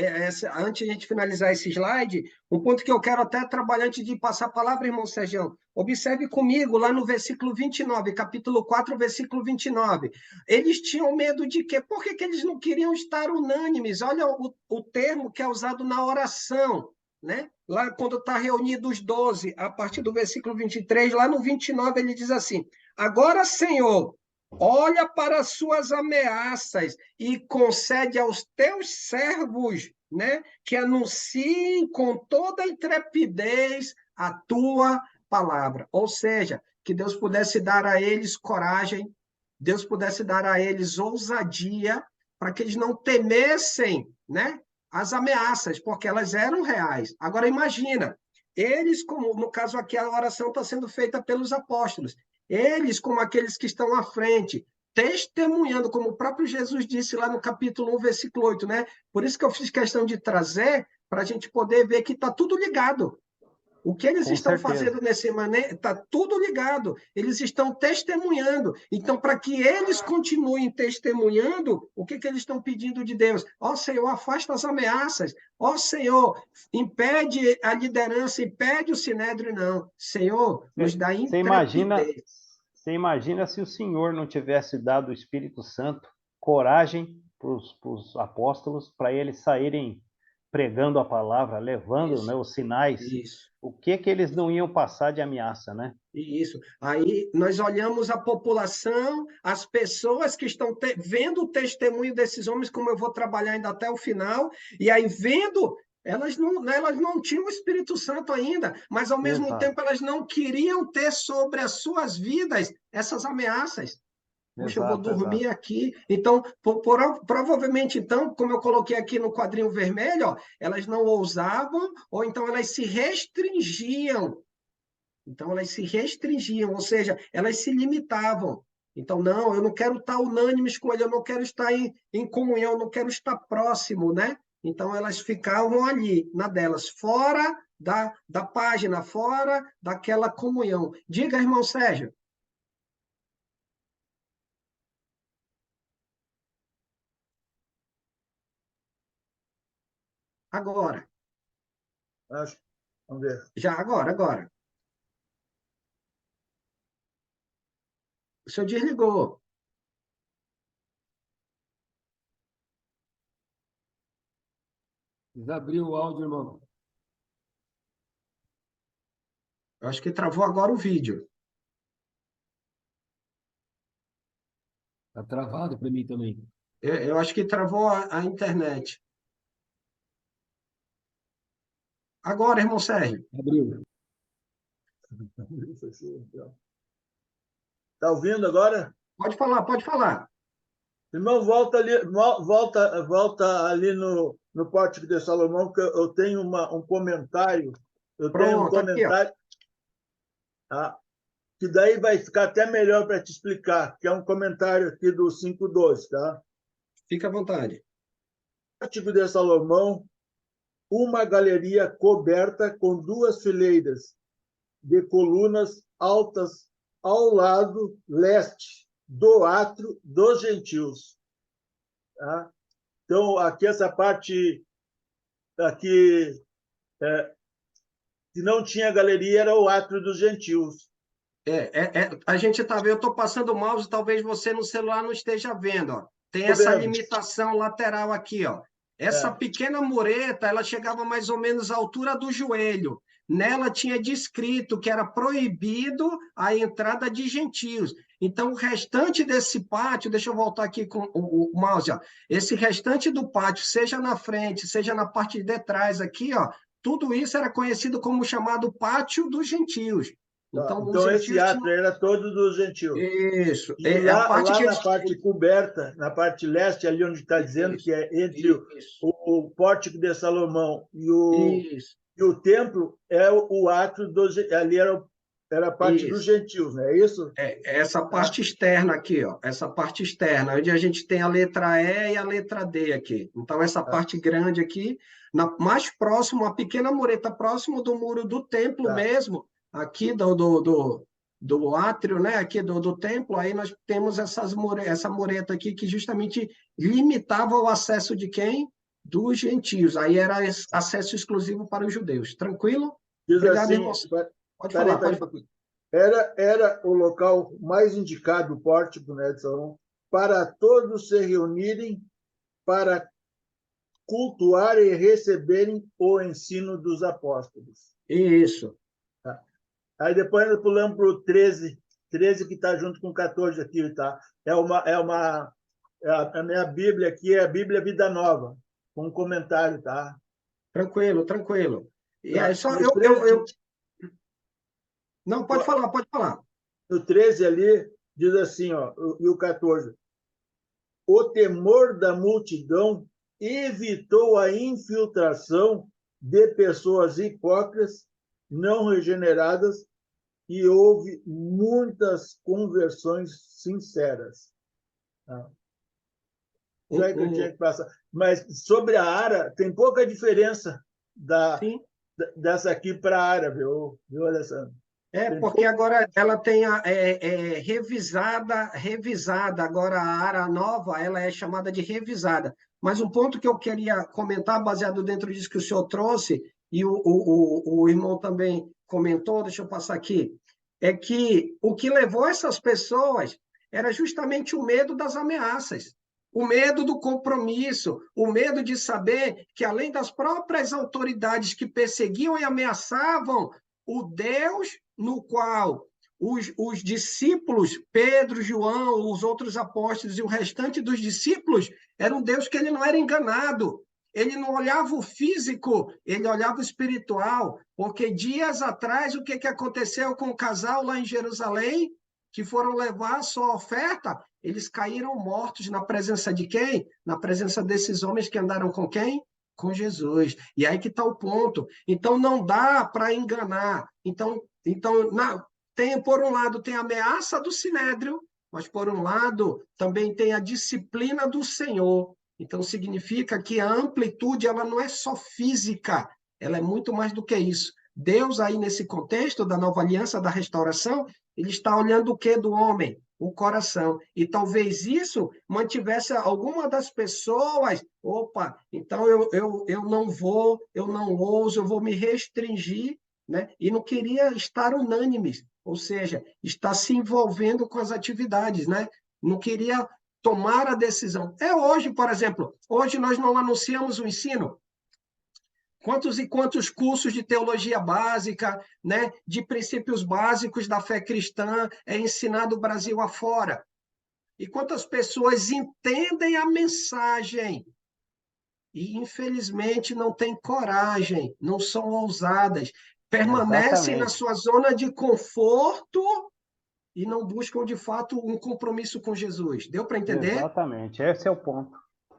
antes de a gente finalizar esse slide, um ponto que eu quero até trabalhar antes de passar a palavra, irmão Sérgio. Observe comigo lá no versículo 29, capítulo 4, versículo 29. Eles tinham medo de quê? Por que eles não queriam estar unânimes? Olha o termo que é usado na oração, né? Lá quando está reunido os 12, a partir do versículo 23, lá no 29 ele diz assim: agora, Senhor, olha para as suas ameaças e concede aos teus servos, né, que anunciem com toda a intrepidez a tua palavra. Ou seja, que Deus pudesse dar a eles coragem, Deus pudesse dar a eles ousadia, para que eles não temessem, né, as ameaças, porque elas eram reais. Agora, imagina, eles, como no caso aqui, a oração está sendo feita pelos apóstolos, eles, como aqueles que estão à frente, testemunhando, como o próprio Jesus disse lá no capítulo 1, versículo 8, né? Por isso que eu fiz questão de trazer, para a gente poder ver que está tudo ligado. O que eles Com estão certeza. fazendo nesse maneira, está tudo ligado. Eles estão testemunhando. Então, para que eles continuem testemunhando, o que eles estão pedindo de Deus? Ó Senhor, afasta as ameaças. Ó Senhor, impede a liderança, impede o sinédrio, não. Senhor, nos dá intrepidez. Você imagina se o Senhor não tivesse dado o Espírito Santo coragem para os apóstolos, para eles saírem pregando a palavra, levando, né, os sinais. Isso. O que eles não iam passar de ameaça, né? Isso. Aí nós olhamos a população, as pessoas que estão vendo o testemunho desses homens, como eu vou trabalhar ainda até o final, e aí vendo, elas não tinham o Espírito Santo ainda, mas ao mesmo Exato. tempo elas não queriam ter sobre as suas vidas essas ameaças. Puxa, eu vou dormir aqui. Então, provavelmente, então, como eu coloquei aqui no quadrinho vermelho, ó, elas não ousavam, ou então elas se restringiam. Então, elas se restringiam, ou seja, elas se limitavam. Então, não, eu não quero estar unânimes com ele, eu não quero estar em comunhão, eu não quero estar próximo, né? Então, elas ficavam ali, na delas, fora da página, fora daquela comunhão. Diga, irmão Sérgio. Agora. Vamos ver. Já, agora. O senhor desligou. Desabriu o áudio, irmão. Eu acho que travou agora o vídeo. Tá travado para mim também. Eu acho que travou a internet. Agora, irmão Sérgio. Abriu. Tá ouvindo agora? Pode falar, pode falar. Irmão, volta ali no Pórtico de Salomão, que eu tenho um comentário. Tenho um comentário. Tá? Que daí vai ficar até melhor para te explicar, que é um comentário aqui do 5:12, tá? Fica à vontade. Pórtico de Salomão, uma galeria coberta com 2 fileiras de colunas altas ao lado leste do átrio dos gentios. Tá? Então, aqui essa parte aqui que não tinha galeria era o átrio dos gentios. A gente está vendo, eu estou passando o mouse, talvez você no celular não esteja vendo. Ó. Tem essa limitação lateral aqui. Ó. Essa pequena mureta, ela chegava mais ou menos à altura do joelho. Nela tinha descrito que era proibido a entrada de gentios. Então, o restante desse pátio, deixa eu voltar aqui com o mouse, ó. Esse restante do pátio, seja na frente, seja na parte de trás aqui, ó, tudo isso era conhecido como chamado pátio dos gentios. Então esse átrio era todo dos gentios. Isso. E lá na parte coberta, na parte leste, ali onde está dizendo que é entre o Pórtico de Salomão e o templo, é o átrio dos... Ali era a parte dos gentios, não é isso? Essa parte externa aqui, ó. Essa parte externa, onde a gente tem a letra E e a letra D aqui. Então, essa parte grande aqui, mais próximo, a pequena mureta próximo do muro do templo mesmo, aqui do átrio, né? Aqui do templo, aí nós temos essa mureta aqui que justamente limitava o acesso de quem? dos gentios. Aí era acesso exclusivo para os judeus. Tranquilo? Diz Obrigado, assim, irmão. Pode falar, pode falar. Era o local mais indicado, o pórtico, né, de Salomão, para todos se reunirem para cultuar e receberem o ensino dos apóstolos. Isso. Tá? Aí depois nós pulamos para o 13 que está junto com o 14 aqui, tá? A minha Bíblia aqui é a Bíblia Vida Nova, com um comentário, tá? Tranquilo, tranquilo. E Tá. aí só No 13, Não, pode falar, pode falar. no 13 ali, diz assim, ó, e o 14. O temor da multidão evitou a infiltração de pessoas hipócritas, não regeneradas, e houve muitas conversões sinceras. Isso é que eu tinha que passar. Mas sobre a Ara, tem pouca diferença dessa aqui para a Ara, viu, Alessandro? Porque agora ela tem revisada, agora a área nova, ela é chamada de revisada. Mas um ponto que eu queria comentar, baseado dentro disso que o senhor trouxe, e o irmão também comentou, deixa eu passar aqui, é que o que levou essas pessoas era justamente o medo das ameaças, o medo do compromisso, o medo de saber que, além das próprias autoridades que perseguiam e ameaçavam o Deus no qual os discípulos, Pedro, João, os outros apóstolos e o restante dos discípulos, era um Deus que ele não era enganado. Ele não olhava o físico, ele olhava o espiritual. Porque dias atrás, o que aconteceu com o casal lá em Jerusalém, que foram levar a sua oferta? Eles caíram mortos na presença de quem? Na presença desses homens que andaram com quem? Com Jesus. E aí que está o ponto. Então, não dá para enganar. Então por um lado, tem a ameaça do Sinédrio, mas, por um lado, também tem a disciplina do Senhor. Então, significa que a amplitude ela não é só física, ela é muito mais do que isso. Deus, aí, nesse contexto da nova aliança, da restauração, ele está olhando o que do homem? O coração. E talvez isso mantivesse alguma das pessoas, opa, então eu não vou, eu não ouso, eu vou me restringir, né? E não queria estar unânimes, ou seja, estar se envolvendo com as atividades, né? Não queria tomar a decisão. Hoje, por exemplo, hoje nós não anunciamos o ensino. Quantos e quantos cursos de teologia básica, né, de princípios básicos da fé cristã é ensinado Brasil afora? E quantas pessoas entendem a mensagem e, infelizmente, não têm coragem, não são ousadas, permanecem na sua zona de conforto e não buscam, de fato, um compromisso com Jesus. Deu para entender? Exatamente, esse é o ponto.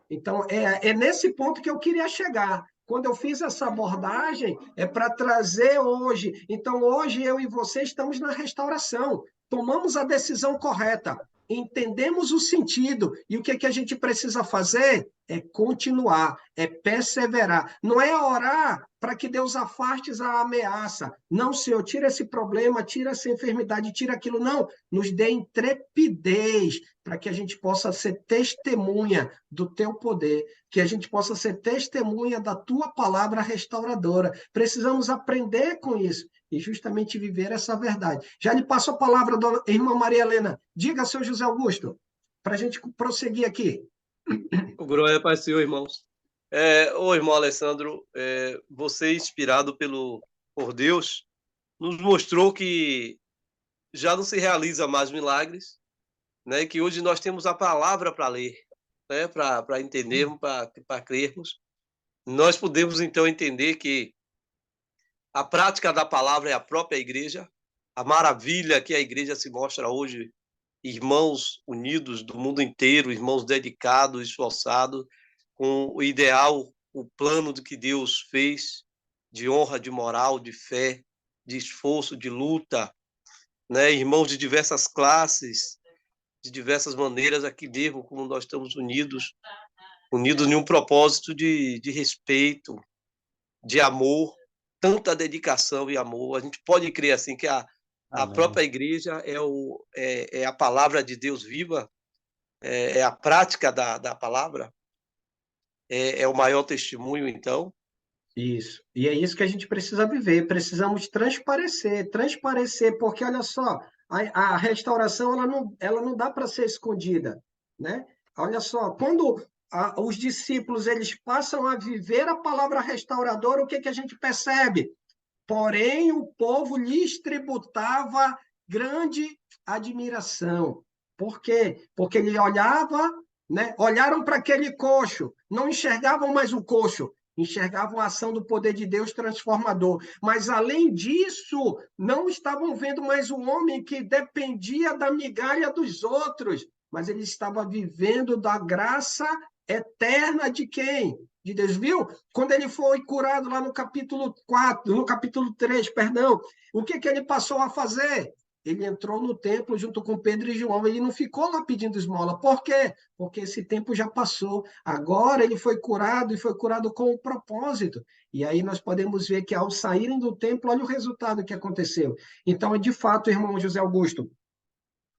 Então, é nesse ponto que eu queria chegar. Quando eu fiz essa abordagem, é para trazer hoje. Então, hoje, eu e você estamos na restauração. Tomamos a decisão correta, entendemos o sentido. E o que a gente precisa fazer? É continuar, é perseverar. Não é orar para que Deus afaste a ameaça. Não, Senhor, tira esse problema, tira essa enfermidade, tira aquilo. Não, nos dê intrepidez para que a gente possa ser testemunha do teu poder, que a gente possa ser testemunha da tua palavra restauradora. Precisamos aprender com isso e justamente viver essa verdade. Já lhe passo a palavra, dona irmã Maria Helena. Diga, seu José Augusto, para a gente prosseguir aqui. Glória para o Senhor, irmãos. Ô, irmão Alessandro, você, inspirado por Deus, nos mostrou que já não se realiza mais milagres, né? Que hoje nós temos a palavra para ler, né? Para entendermos, para crermos. Nós podemos, então, entender que a prática da palavra é a própria igreja, a maravilha que a igreja se mostra hoje, irmãos unidos do mundo inteiro, irmãos dedicados, esforçados, com o ideal, o plano do que Deus fez, de honra, de moral, de fé, de esforço, de luta, né? Irmãos de diversas classes, de diversas maneiras, aqui mesmo, como nós estamos unidos em um propósito de respeito, de amor, tanta dedicação e amor. A gente pode crer assim que a própria igreja é a palavra de Deus viva, é a prática da palavra. é o maior testemunho, então? Isso. E é isso que a gente precisa viver. Precisamos transparecer, porque olha só, a restauração ela não dá para ser escondida, né? Olha só, quando os discípulos eles passam a viver a palavra restauradora, o que que a gente percebe? Porém, o povo lhes tributava grande admiração. Por quê? Porque ele olhava, né? Olharam para aquele coxo, não enxergavam mais o coxo, enxergavam a ação do poder de Deus transformador. Mas, além disso, não estavam vendo mais o homem que dependia da migalha dos outros, mas ele estava vivendo da graça eterna de quem? De Deus. Viu? Quando ele foi curado lá no capítulo 4, no capítulo 3, perdão, o que ele passou a fazer? Ele entrou no templo junto com Pedro e João, ele não ficou lá pedindo esmola. Por quê? Porque esse tempo já passou. Agora ele foi curado e foi curado com um propósito. E aí nós podemos ver que ao saírem do templo, olha o resultado que aconteceu. Então, de fato, irmão José Augusto,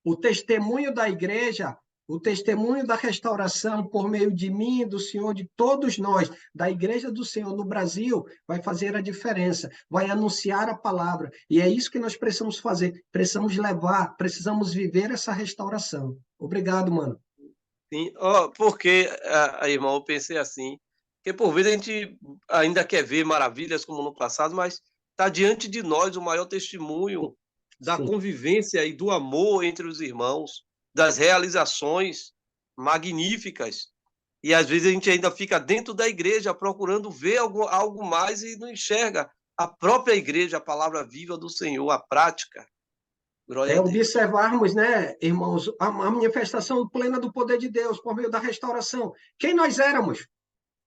o testemunho da igreja, o testemunho da restauração por meio de mim, do Senhor, de todos nós, da Igreja do Senhor no Brasil, vai fazer a diferença, vai anunciar a palavra. E é isso que nós precisamos fazer. Precisamos levar, precisamos viver essa restauração. Obrigado, mano. Sim, porque, irmão, eu pensei assim, que por vezes a gente ainda quer ver maravilhas como no passado, mas está diante de nós o maior testemunho da Sim. convivência e do amor entre os irmãos, das realizações magníficas. E às vezes a gente ainda fica dentro da igreja procurando ver algo mais e não enxerga a própria igreja, a palavra viva do Senhor, a prática. Glória a Deus. Observarmos, né, irmãos, a manifestação plena do poder de Deus por meio da restauração. Quem nós éramos?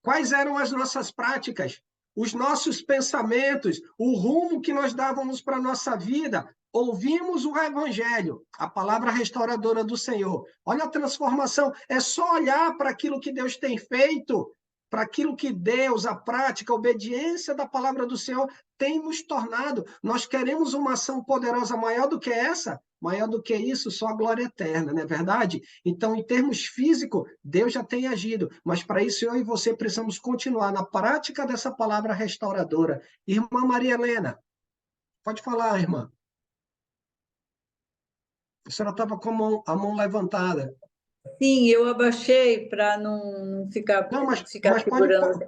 Quais eram as nossas práticas? Os nossos pensamentos, o rumo que nós dávamos para a nossa vida? Ouvimos o Evangelho, a palavra restauradora do Senhor. Olha a transformação. É só olhar para aquilo que Deus tem feito, para aquilo que Deus, a prática, a obediência da palavra do Senhor tem nos tornado. Nós queremos uma ação poderosa maior do que essa? Maior do que isso, só a glória eterna, não é verdade? Então, em termos físicos, Deus já tem agido, mas para isso eu e você precisamos continuar na prática dessa palavra restauradora. Irmã Maria Helena, pode falar, irmã. A senhora estava com a mão levantada. Sim, eu abaixei para não ficar, Não, mas segurando.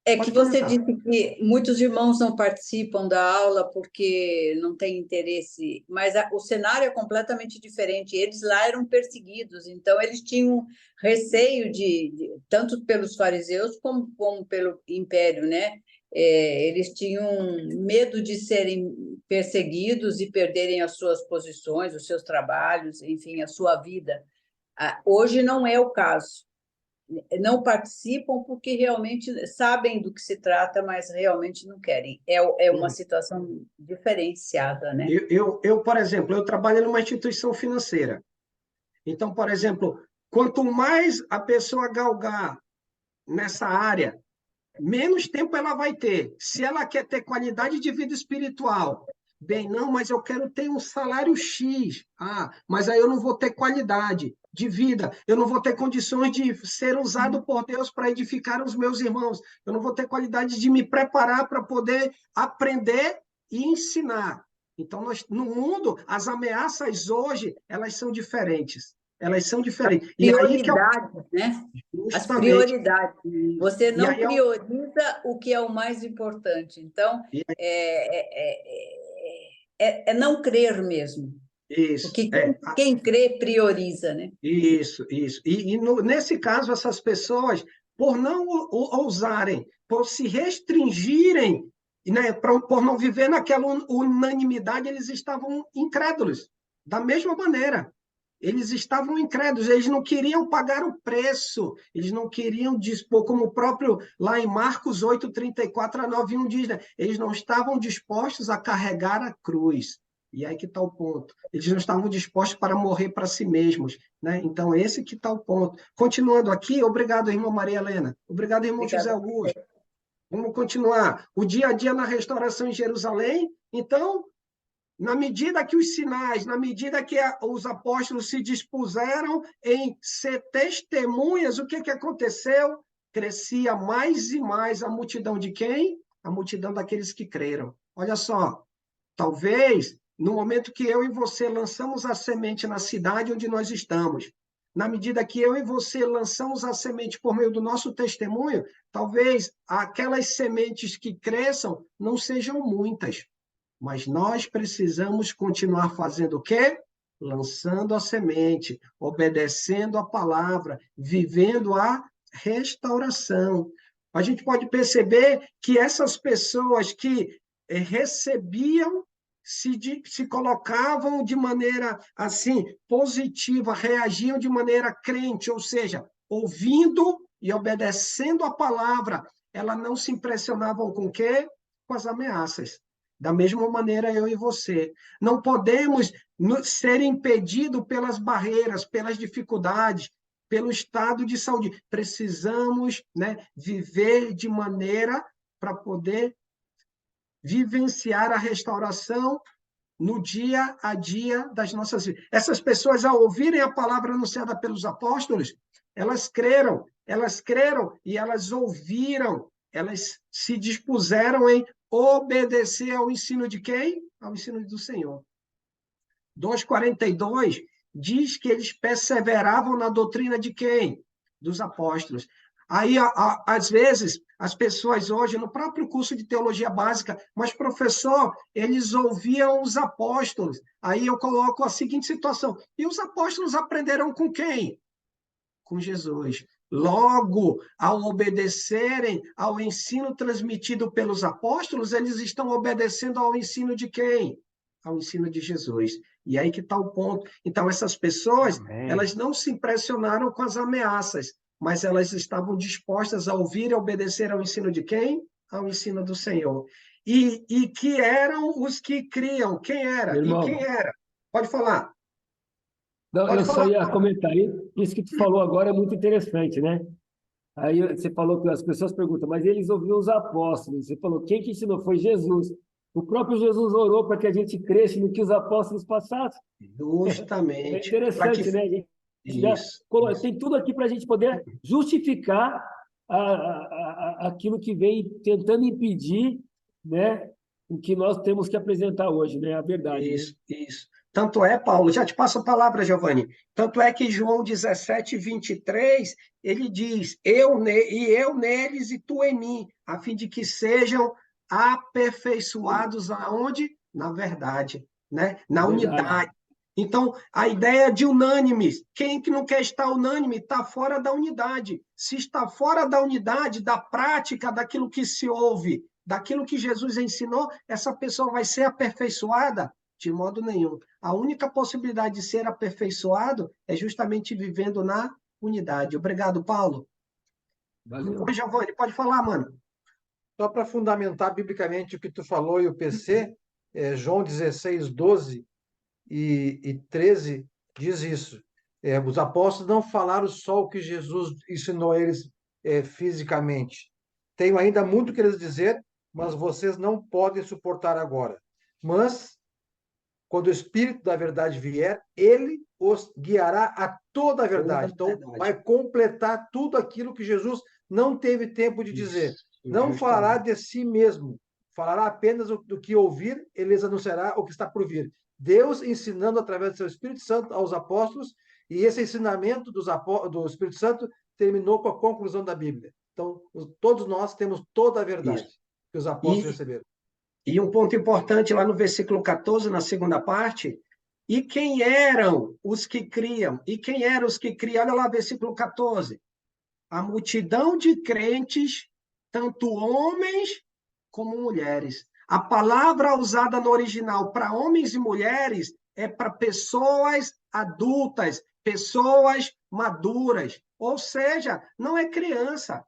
É que você disse que muitos irmãos não participam da aula porque não têm interesse, mas o cenário é completamente diferente. Eles lá eram perseguidos, então eles tinham receio tanto pelos fariseus como pelo império, né? Eles tinham medo de serem perseguidos e perderem as suas posições, os seus trabalhos, enfim, a sua vida. Hoje não é o caso. Não participam porque realmente sabem do que se trata, mas realmente não querem. É uma situação diferenciada, né? Eu, por exemplo, eu trabalho numa instituição financeira. Então, por exemplo, quanto mais a pessoa galgar nessa área, menos tempo ela vai ter. Se ela quer ter qualidade de vida espiritual, bem, não, mas eu quero ter um salário X. Mas aí eu não vou ter qualidade de vida, eu não vou ter condições de ser usado por Deus para edificar os meus irmãos, eu não vou ter qualidade de me preparar para poder aprender e ensinar. Então, no mundo, as ameaças hoje, elas são diferentes. Elas são diferentes. Prioridades, né? Justamente. As prioridades. Você não aí prioriza o que é o mais importante. Então, é não crer mesmo. Isso. Porque quem crê prioriza, né? Isso. Nesse caso, essas pessoas, por não ousarem, por se restringirem, né, por não viver naquela unanimidade, eles estavam incrédulos. Da mesma maneira, eles estavam incrédulos, eles não queriam pagar o preço, eles não queriam dispor, como o próprio lá em Marcos 8:34-9:1 diz, né? Eles não estavam dispostos a carregar a cruz. E aí que está o ponto. Eles não estavam dispostos para morrer para si mesmos, né? Então, esse que está o ponto. Continuando aqui, obrigado, irmã Maria Helena. Obrigado, irmão José Augusto. Vamos continuar. O dia a dia na restauração em Jerusalém. Então, na medida que os sinais, na medida que os apóstolos se dispuseram em ser testemunhas, o que aconteceu? crescia mais e mais a multidão de quem? A multidão daqueles que creram. Olha só, talvez, no momento que eu e você lançamos a semente na cidade onde nós estamos, na medida que eu e você lançamos a semente por meio do nosso testemunho, talvez aquelas sementes que cresçam não sejam muitas, mas nós precisamos continuar fazendo o quê? Lançando a semente, obedecendo a palavra, vivendo a restauração. A gente pode perceber que essas pessoas que recebiam, se colocavam de maneira assim positiva, reagiam de maneira crente, ou seja, ouvindo e obedecendo a palavra, elas não se impressionavam com o quê? Com as ameaças. Da mesma maneira, eu e você. Não podemos ser impedidos pelas barreiras, pelas dificuldades, pelo estado de saúde. Precisamos, né, viver de maneira para poder vivenciar a restauração no dia a dia das nossas vidas. Essas pessoas, ao ouvirem a palavra anunciada pelos apóstolos, elas creram e elas ouviram, elas se dispuseram em obedecer ao ensino de quem? Ao ensino do Senhor. 2:42 diz que eles perseveravam na doutrina de quem? Dos apóstolos. Aí, às vezes, as pessoas hoje, no próprio curso de teologia básica, mas, professor, eles ouviam os apóstolos. Aí eu coloco a seguinte situação: e os apóstolos aprenderam com quem? Com Jesus. Logo, ao obedecerem ao ensino transmitido pelos apóstolos, eles estão obedecendo ao ensino de quem? Ao ensino de Jesus. E aí que está o ponto. Então, essas pessoas, elas não se impressionaram com as ameaças, mas elas estavam dispostas a ouvir e obedecer ao ensino de quem? Ao ensino do Senhor. E que eram os que criam. Quem era? Irmão, e quem era? Pode falar. Não, Pode eu falar. só ia comentar aí. Isso que tu falou agora é muito interessante, né? Aí você falou que as pessoas perguntam, mas eles ouviam os apóstolos. Você falou, quem que ensinou? Foi Jesus. O próprio Jesus orou para que a gente cresça no que os apóstolos passassem. Justamente. É interessante, né? A gente tem tudo aqui para a gente poder justificar aquilo que vem tentando impedir, né, o que nós temos que apresentar hoje, né? A verdade. Isso, né? Isso. Tanto é, Paulo, já te passo a palavra, Giovanni. Tanto é que João 17:23, ele diz, eu neles e tu em mim, a fim de que sejam aperfeiçoados aonde? Na verdade, né? Na unidade. Então, a ideia de unânimes, quem que não quer estar unânime está fora da unidade. Se está fora da unidade, da prática, daquilo que se ouve, daquilo que Jesus ensinou, essa pessoa vai ser aperfeiçoada? De modo nenhum. A única possibilidade de ser aperfeiçoado é justamente vivendo na unidade. Obrigado, Paulo. Valeu. Oi, Giovanni, pode falar, mano. Só para fundamentar biblicamente o que tu falou e o PC, João 16:12 e 13 diz isso. Os apóstolos não falaram só o que Jesus ensinou a eles fisicamente. Tenho ainda muito que lhes dizer, mas vocês não podem suportar agora. Mas, quando o Espírito da verdade vier, ele os guiará a toda a verdade. Então, vai completar tudo aquilo que Jesus não teve tempo de dizer. Não falará de si mesmo, falará apenas do que ouvir, ele lhes anunciará o que está por vir. Deus ensinando através do seu Espírito Santo aos apóstolos, e esse ensinamento do Espírito Santo terminou com a conclusão da Bíblia. Então, todos nós temos toda a verdade que os apóstolos receberam. E um ponto importante lá no versículo 14, na segunda parte, e quem eram os que criam? E quem eram os que criam? Olha lá, versículo 14. A multidão de crentes, tanto homens como mulheres. A palavra usada no original para homens e mulheres é para pessoas adultas, pessoas maduras. Ou seja, não é criança.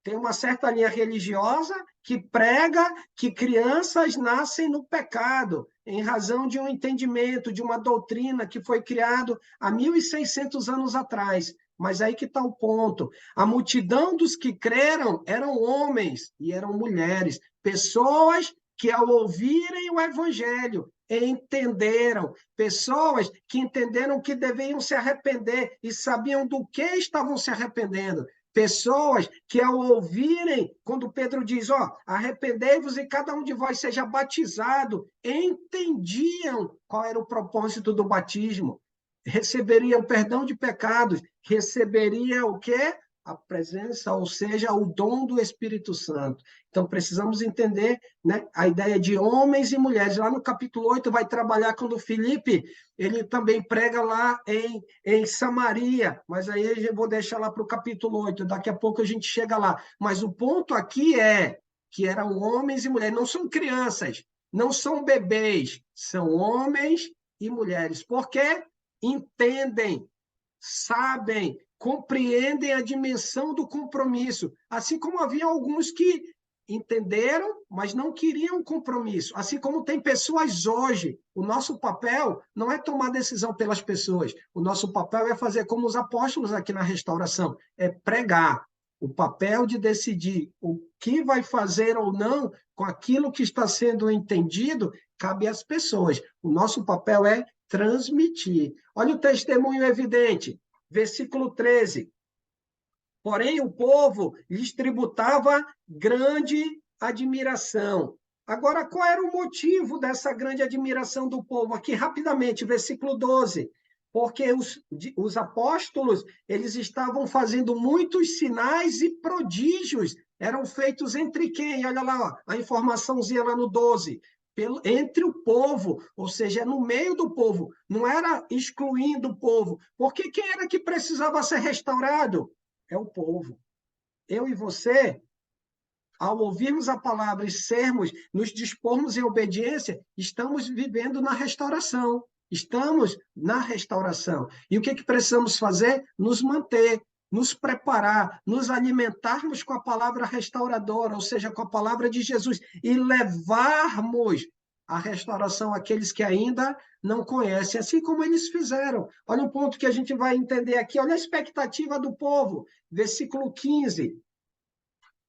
Tem uma certa linha religiosa que prega que crianças nascem no pecado, em razão de um entendimento, de uma doutrina que foi criado há 1.600 anos atrás. Mas aí que está o ponto. A multidão dos que creram eram homens e eram mulheres, pessoas que, ao ouvirem o evangelho, entenderam, pessoas que entenderam que deveriam se arrepender e sabiam do que estavam se arrependendo. Pessoas que, ao ouvirem, quando Pedro diz, ó, arrependei-vos e cada um de vós seja batizado, entendiam qual era o propósito do batismo. Receberiam perdão de pecados, receberiam o quê? A presença, ou seja, o dom do Espírito Santo. Então, precisamos entender, né, a ideia de homens e mulheres. Lá no capítulo 8 vai trabalhar quando Filipe, ele também prega lá em Samaria, mas aí eu vou deixar lá para o capítulo 8, daqui a pouco a gente chega lá. Mas o ponto aqui é que eram homens e mulheres, não são crianças, não são bebês, são homens e mulheres, porque entendem, sabem, compreendem a dimensão do compromisso, assim como havia alguns que entenderam, mas não queriam compromisso. Assim como tem pessoas hoje, o nosso papel não é tomar decisão pelas pessoas, o nosso papel é fazer como os apóstolos aqui na restauração, é pregar. O papel de decidir o que vai fazer ou não com aquilo que está sendo entendido cabe às pessoas. O nosso papel é transmitir. Olha o testemunho evidente, versículo 13. Porém, o povo lhes tributava grande admiração. Agora, qual era o motivo dessa grande admiração do povo? Aqui, rapidamente, versículo 12. Porque os apóstolos, eles estavam fazendo muitos sinais e prodígios. Eram feitos entre quem? Olha lá, ó, a informaçãozinha lá no 12. Entre o povo, ou seja, no meio do povo. Não era excluindo o povo. Porque quem era que precisava ser restaurado? É o povo. Eu e você, ao ouvirmos a palavra e nos dispormos em obediência, estamos vivendo na restauração. Estamos na restauração. E o que precisamos fazer? Nos manter, nos preparar, nos alimentarmos com a palavra restauradora, ou seja, com a palavra de Jesus, e levarmos a restauração àqueles que ainda não conhecem, assim como eles fizeram. Olha um ponto que a gente vai entender aqui, olha a expectativa do povo, versículo 15.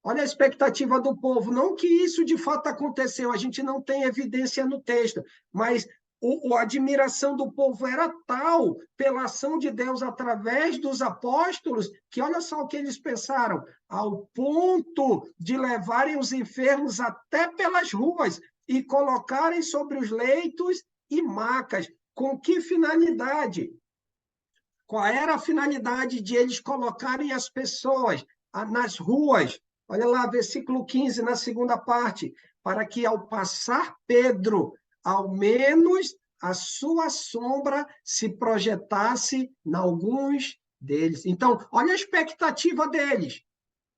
Olha a expectativa do povo, não que isso de fato aconteceu, a gente não tem evidência no texto, mas a admiração do povo era tal pela ação de Deus através dos apóstolos, que olha só o que eles pensaram, ao ponto de levarem os enfermos até pelas ruas e colocarem sobre os leitos e macas. Com que finalidade? Qual era a finalidade de eles colocarem as pessoas nas ruas? Olha lá, versículo 15, na segunda parte. Para que, ao passar Pedro, ao menos a sua sombra se projetasse em alguns deles. Então, olha a expectativa deles.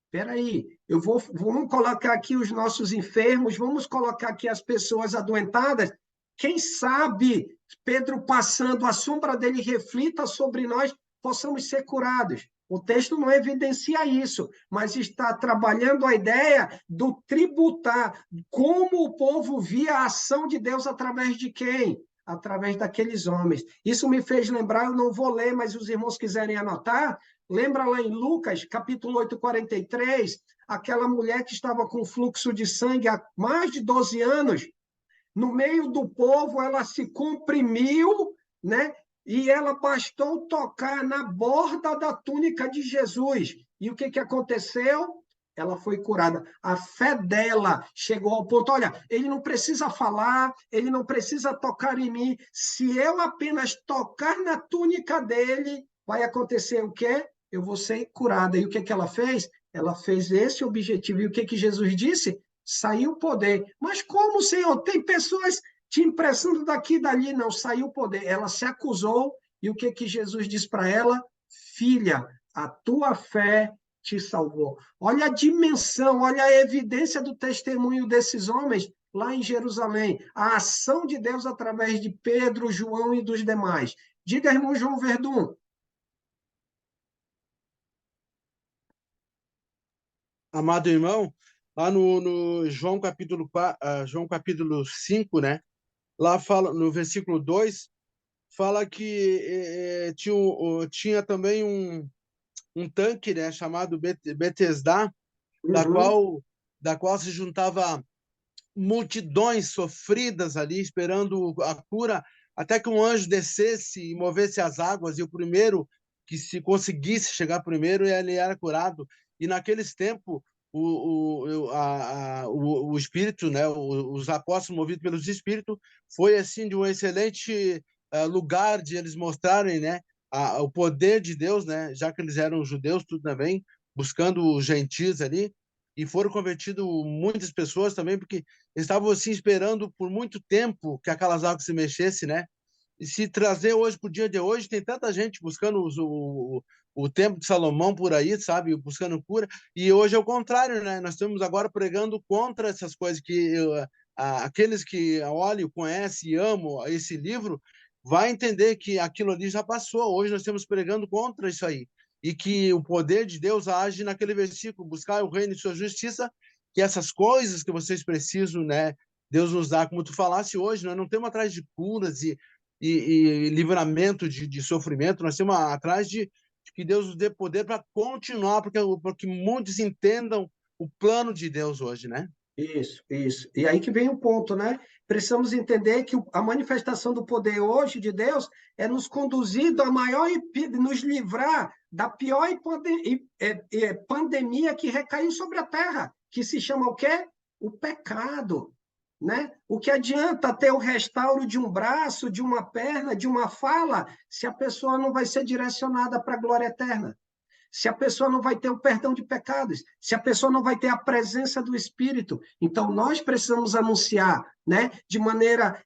Espera aí, vamos colocar aqui os nossos enfermos, vamos colocar aqui as pessoas adoentadas. Quem sabe, Pedro passando, a sombra dele reflita sobre nós, possamos ser curados. O texto não evidencia isso, mas está trabalhando a ideia do tributar, como o povo via a ação de Deus através de quem? Através daqueles homens. Isso me fez lembrar, eu não vou ler, mas os irmãos quiserem anotar, lembra lá em Lucas, capítulo 8, 43, aquela mulher que estava com fluxo de sangue há mais de 12 anos, no meio do povo, ela se comprimiu, né? E ela bastou tocar na borda da túnica de Jesus. E o que aconteceu? Ela foi curada. A fé dela chegou ao ponto, olha, ele não precisa falar, ele não precisa tocar em mim. Se eu apenas tocar na túnica dele, vai acontecer o quê? Eu vou ser curada. E o que ela fez? Ela fez esse objetivo. E o que Jesus disse? Saiu o poder. Mas como, Senhor? Tem pessoas te impressando daqui e dali. Não, saiu o poder. Ela se acusou. E o que Jesus disse para ela? Filha, a tua fé te salvou. Olha a dimensão, olha a evidência do testemunho desses homens lá em Jerusalém. A ação de Deus através de Pedro, João e dos demais. Diga, irmão João Verdun. Amado irmão, lá no João capítulo 5, né? Lá fala, no versículo 2, fala que tinha também um tanque, né, chamado Betesda, da qual se juntava multidões sofridas ali, esperando a cura, até que um anjo descesse e movesse as águas, e o primeiro que se conseguisse chegar primeiro, ele era curado. E naqueles tempos, o Espírito, né, os apóstolos movidos pelos Espíritos, foi assim de um excelente lugar de eles mostrarem, né, o poder de Deus, né, já que eles eram judeus, tudo também, buscando os gentios ali, e foram convertidos muitas pessoas também, porque estavam assim esperando por muito tempo que aquelas águas se mexessem, né? E se trazer hoje para o dia de hoje, tem tanta gente buscando o Templo de Salomão por aí, sabe? Buscando cura. E hoje é o contrário, né? Nós estamos agora pregando contra essas coisas que aqueles que olham, conhecem e amam esse livro, vai entender que aquilo ali já passou. Hoje nós estamos pregando contra isso aí. E que o poder de Deus age naquele versículo, buscar o reino e sua justiça, que essas coisas que vocês precisam, né? Deus nos dá, como tu falasse hoje, nós não estamos atrás de curas e livramento de sofrimento, nós estamos atrás de que Deus nos dê poder para continuar, porque muitos entendam o plano de Deus hoje, né? Isso, isso. E aí que vem o ponto, né? Precisamos entender que a manifestação do poder hoje de Deus é nos conduzir da maior, nos livrar da pior pandemia que recaiu sobre a Terra, que se chama o quê? O pecado, né? O que adianta ter o restauro de um braço, de uma perna, de uma fala, se a pessoa não vai ser direcionada para a glória eterna? Se a pessoa não vai ter o perdão de pecados, se a pessoa não vai ter a presença do Espírito. Então, nós precisamos anunciar, né, de maneira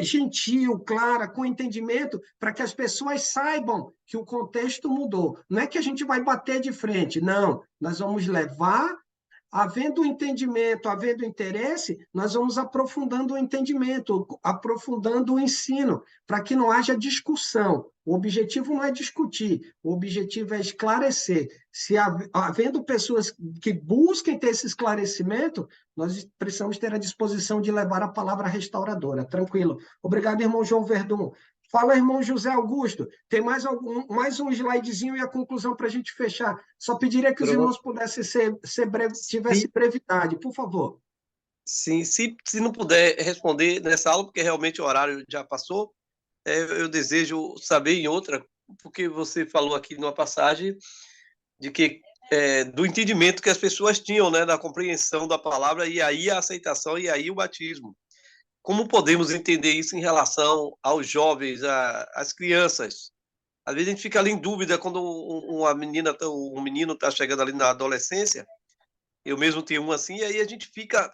gentil, clara, com entendimento, para que as pessoas saibam que o contexto mudou. Não é que a gente vai bater de frente, não. Nós vamos levar. Havendo entendimento, havendo interesse, nós vamos aprofundando o entendimento, aprofundando o ensino, para que não haja discussão. O objetivo não é discutir, o objetivo é esclarecer. Se havendo pessoas que busquem ter esse esclarecimento, nós precisamos ter a disposição de levar a palavra restauradora. Tranquilo. Obrigado, irmão João Verdun. Fala, irmão José Augusto. Tem mais um slidezinho e a conclusão para a gente fechar. Só pediria que os irmãos pudessem ser breves, tivesse brevidade, por favor. Sim, se não puder responder nessa aula, porque realmente o horário já passou, eu desejo saber em outra, porque você falou aqui numa passagem de que do entendimento que as pessoas tinham, né, da compreensão da palavra, e aí a aceitação, e aí o batismo. Como podemos entender isso em relação aos jovens, às crianças? Às vezes a gente fica ali em dúvida quando um menino está chegando ali na adolescência. Eu mesmo tenho um assim, e aí a gente fica,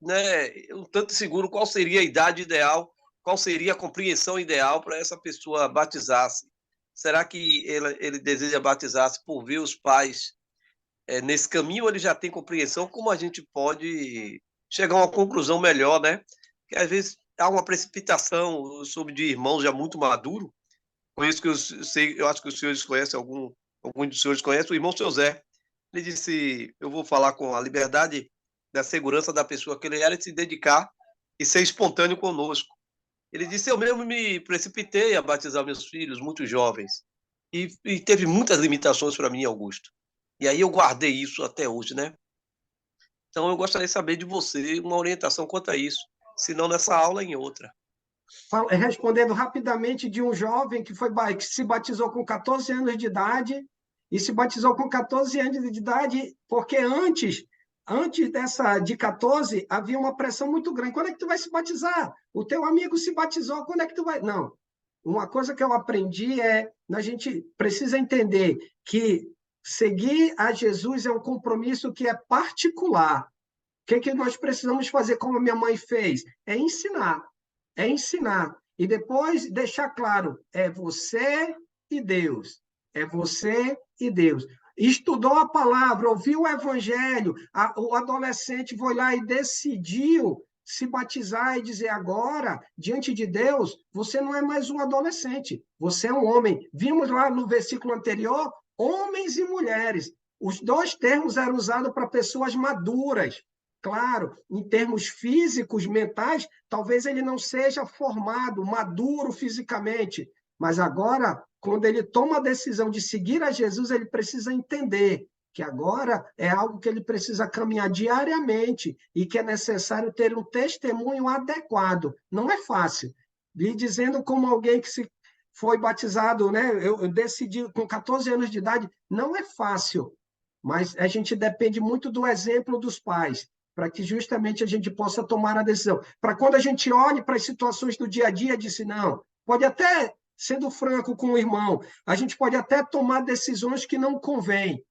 né, um tanto seguro qual seria a idade ideal, qual seria a compreensão ideal para essa pessoa batizar-se. Será que ele deseja batizar-se por ver os pais nesse caminho, ou ele já tem compreensão? Como a gente pode chegar a uma conclusão melhor, né? Que às vezes há uma precipitação sobre de irmãos já muito maduro. Com isso que eu acho que os senhores conhecem, alguns dos senhores conhecem, o irmão seu Zé. Ele disse, eu vou falar com a liberdade da segurança da pessoa que ele era, de se dedicar e ser espontâneo conosco. Ele disse, eu mesmo me precipitei a batizar meus filhos, muito jovens, e teve muitas limitações para mim, Augusto. E aí eu guardei isso até hoje, né? Então eu gostaria de saber de você uma orientação quanto a isso, se não nessa aula, em outra. Respondendo rapidamente de um jovem que se batizou com 14 anos de idade, e se batizou com 14 anos de idade porque antes de 14, havia uma pressão muito grande. Quando é que tu vai se batizar? O teu amigo se batizou, quando é que tu vai? Não. Uma coisa que eu aprendi a gente precisa entender que seguir a Jesus é um compromisso que é particular. O que nós precisamos fazer, como a minha mãe fez? É ensinar. E depois deixar claro, é você e Deus. É você e Deus. Estudou a palavra, ouviu o evangelho, o adolescente foi lá e decidiu se batizar e dizer agora, diante de Deus, você não é mais um adolescente, você é um homem. Vimos lá no versículo anterior, homens e mulheres. Os dois termos eram usados para pessoas maduras. Claro, em termos físicos, mentais, talvez ele não seja formado, maduro fisicamente, mas agora, quando ele toma a decisão de seguir a Jesus, ele precisa entender que agora é algo que ele precisa caminhar diariamente e que é necessário ter um testemunho adequado. Não é fácil. Lhe dizendo como alguém foi batizado, né? Eu decidi com 14 anos de idade. Não é fácil, mas a gente depende muito do exemplo dos pais, para que justamente a gente possa tomar a decisão. Para quando a gente olhe para as situações do dia a dia, disse, não, pode até, sendo franco com o irmão, a gente pode até tomar decisões que não convêm,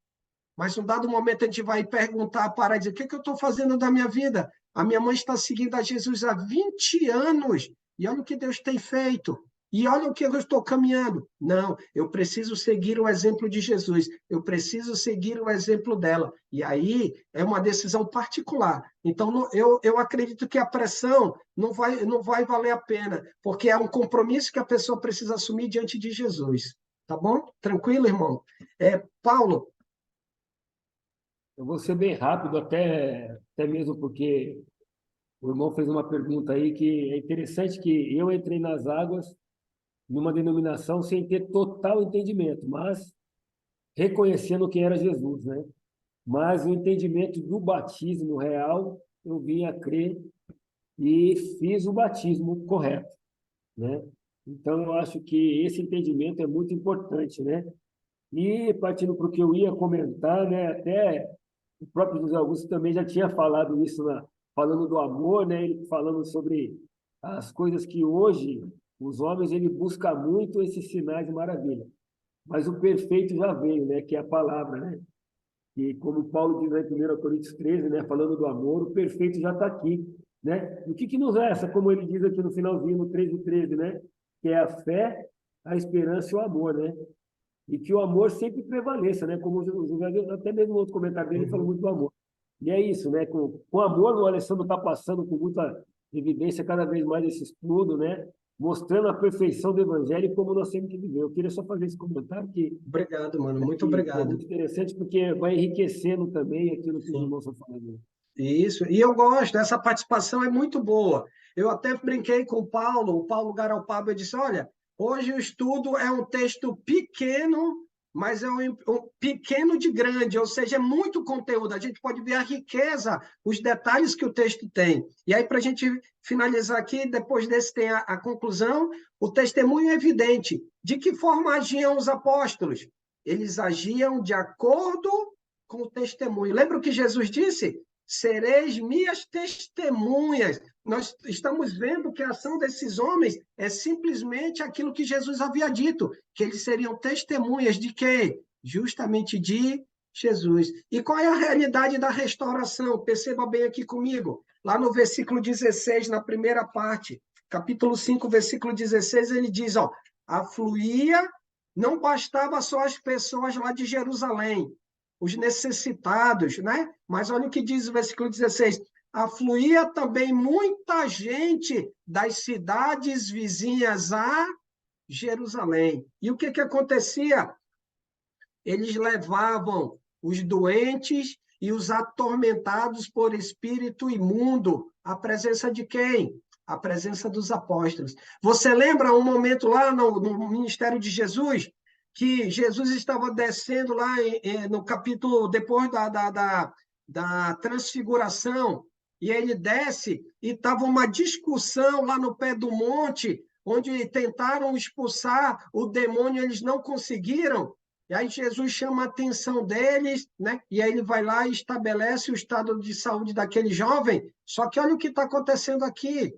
mas num dado momento a gente vai perguntar, para dizer, o que eu estou fazendo da minha vida? A minha mãe está seguindo a Jesus há 20 anos, e olha o que Deus tem feito. E olha o que eu estou caminhando. Não, eu preciso seguir o exemplo de Jesus. Eu preciso seguir o exemplo dela. E aí é uma decisão particular. Então, eu acredito que a pressão não vai valer a pena, porque é um compromisso que a pessoa precisa assumir diante de Jesus. Tá bom? Tranquilo, irmão? Paulo. Eu vou ser bem rápido, até mesmo porque o irmão fez uma pergunta aí que é interessante, que eu entrei nas águas numa denominação sem ter total entendimento, mas reconhecendo quem era Jesus, né? Mas o entendimento do batismo real, eu vim a crer e fiz o batismo correto, né? Então, eu acho que esse entendimento é muito importante, né? E partindo para o que eu ia comentar, né? Até o próprio José Augusto também já tinha falado isso, falando do amor, né? Ele falando sobre as coisas que hoje os homens ele busca muito esses sinais de maravilha, mas o perfeito já veio, né? Que é a palavra, né? E como Paulo diz em 1 Coríntios 13, né? Falando do amor, o perfeito já está aqui, né? E o que nos resta, como ele diz aqui no finalzinho, no 13:13, né? Que é a fé, a esperança e o amor, né? E que o amor sempre prevaleça, né? Como até mesmo no outro comentário dele, ele falou muito do amor. E é isso, né? Com amor, o Alessandro está passando com muita evidência cada vez mais esse estudo, né? Mostrando a perfeição do evangelho e como nós temos que viver. Eu queria só fazer esse comentário que... Obrigado, mano. Muito obrigado. É muito interessante, porque vai enriquecendo também aquilo que os irmãos estão falando. Isso, e eu gosto, essa participação é muito boa. Eu até brinquei com o Paulo Garopaba, eu disse, olha, hoje o estudo é um texto pequeno, mas é um pequeno de grande, ou seja, é muito conteúdo. A gente pode ver a riqueza, os detalhes que o texto tem. E aí, para a gente finalizar aqui, depois desse tem a conclusão, o testemunho é evidente. De que forma agiam os apóstolos? Eles agiam de acordo com o testemunho. Lembra o que Jesus disse? Sereis minhas testemunhas. Nós estamos vendo que a ação desses homens é simplesmente aquilo que Jesus havia dito, que eles seriam testemunhas de quê? Justamente de Jesus. E qual é a realidade da restauração? Perceba bem aqui comigo. Lá no versículo 16, na primeira parte, capítulo 5, versículo 16, ele diz, afluía, não bastava só as pessoas lá de Jerusalém, os necessitados, né? Mas olha o que diz o versículo 16. Afluía também muita gente das cidades vizinhas a Jerusalém. E o que acontecia? Eles levavam os doentes e os atormentados por espírito imundo à presença de quem? À presença dos apóstolos. Você lembra um momento lá no ministério de Jesus, que Jesus estava descendo lá no capítulo, depois da transfiguração, e ele desce, e estava uma discussão lá no pé do monte, onde tentaram expulsar o demônio, eles não conseguiram, e aí Jesus chama a atenção deles, né? E aí ele vai lá e estabelece o estado de saúde daquele jovem, só que olha o que está acontecendo aqui.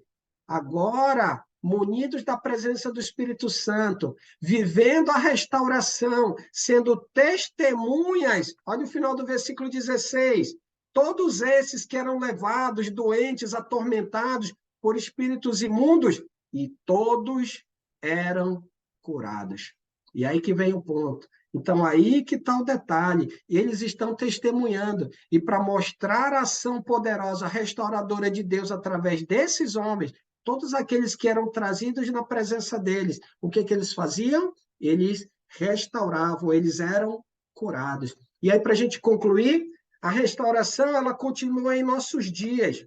Agora, munidos da presença do Espírito Santo, vivendo a restauração, sendo testemunhas, olha o final do versículo 16, todos esses que eram levados, doentes, atormentados por espíritos imundos, e todos eram curados. E aí que vem o ponto. Então, aí que está o detalhe. Eles estão testemunhando. E para mostrar a ação poderosa, restauradora de Deus através desses homens, todos aqueles que eram trazidos na presença deles, o que eles faziam? Eles restauravam, eles eram curados. E aí, para a gente concluir, a restauração ela continua em nossos dias.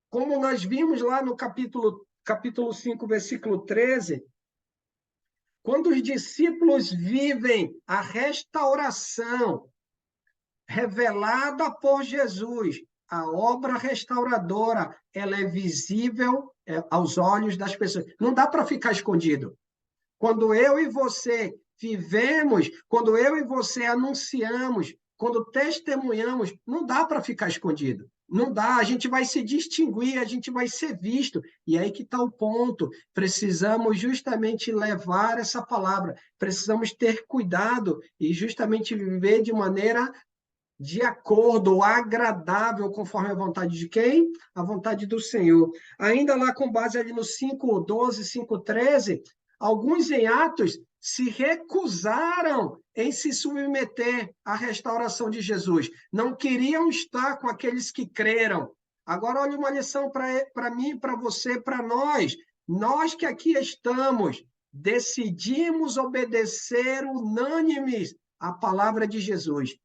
Como nós vimos lá no capítulo 5, versículo 13, quando os discípulos vivem a restauração revelada por Jesus, a obra restauradora, ela é visível aos olhos das pessoas. Não dá para ficar escondido. quando eu e você vivemos, quando eu e você anunciamos, quando testemunhamos, não dá para ficar escondido. Não dá, a gente vai se distinguir, a gente vai ser visto. E aí que está o ponto. Precisamos justamente levar essa palavra, precisamos ter cuidado e justamente viver de maneira de acordo, agradável, conforme a vontade de quem? A vontade do Senhor. Ainda lá com base ali no 5:12, 5:13, alguns em Atos se recusaram em se submeter à restauração de Jesus. Não queriam estar com aqueles que creram. Agora, olha uma lição para mim, para você, para nós. Nós que aqui estamos, decidimos obedecer unânimes à palavra de Jesus.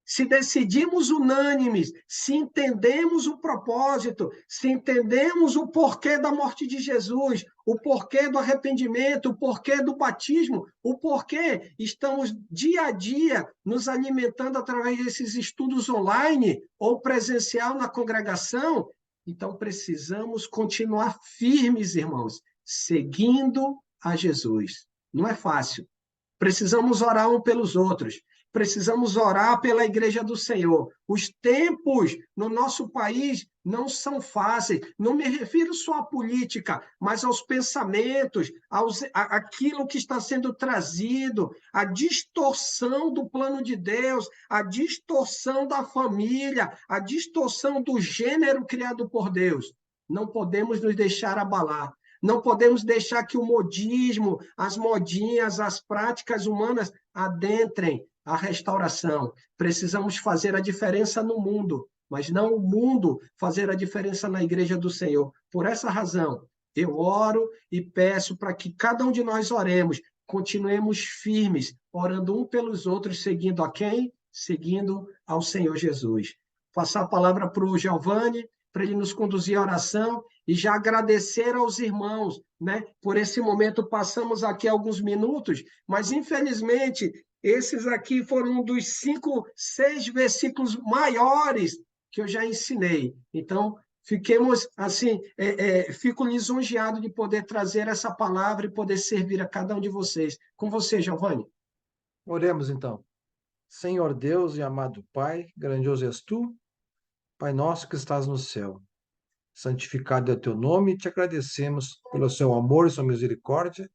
Se decidimos unânimes, se entendemos o propósito, se entendemos o porquê da morte de Jesus, o porquê do arrependimento, o porquê do batismo, o porquê estamos dia a dia nos alimentando através desses estudos online ou presencial na congregação, então precisamos continuar firmes, irmãos, seguindo a Jesus. Não é fácil. Precisamos orar um pelos outros. Precisamos orar pela Igreja do Senhor. Os tempos no nosso país não são fáceis. Não me refiro só à política, mas aos pensamentos, àquilo que está sendo trazido, à distorção do plano de Deus, à distorção da família, à distorção do gênero criado por Deus. Não podemos nos deixar abalar. Não podemos deixar que o modismo, as modinhas, as práticas humanas adentrem a restauração. Precisamos fazer a diferença no mundo, mas não o mundo fazer a diferença na Igreja do Senhor. Por essa razão, eu oro e peço para que cada um de nós oremos, continuemos firmes, orando um pelos outros, seguindo a quem? Seguindo ao Senhor Jesus. Passar a palavra para o Giovanni, para ele nos conduzir à oração e já agradecer aos irmãos, né? Por esse momento passamos aqui alguns minutos, mas infelizmente esses aqui foram um dos 6 versículos maiores que eu já ensinei. Então, fiquemos assim, fico lisonjeado de poder trazer essa palavra e poder servir a cada um de vocês. Com você, Giovanni. Oremos então. Senhor Deus e amado Pai, grandioso és tu, Pai nosso que estás no céu. Santificado é o teu nome e te agradecemos pelo seu amor e sua misericórdia,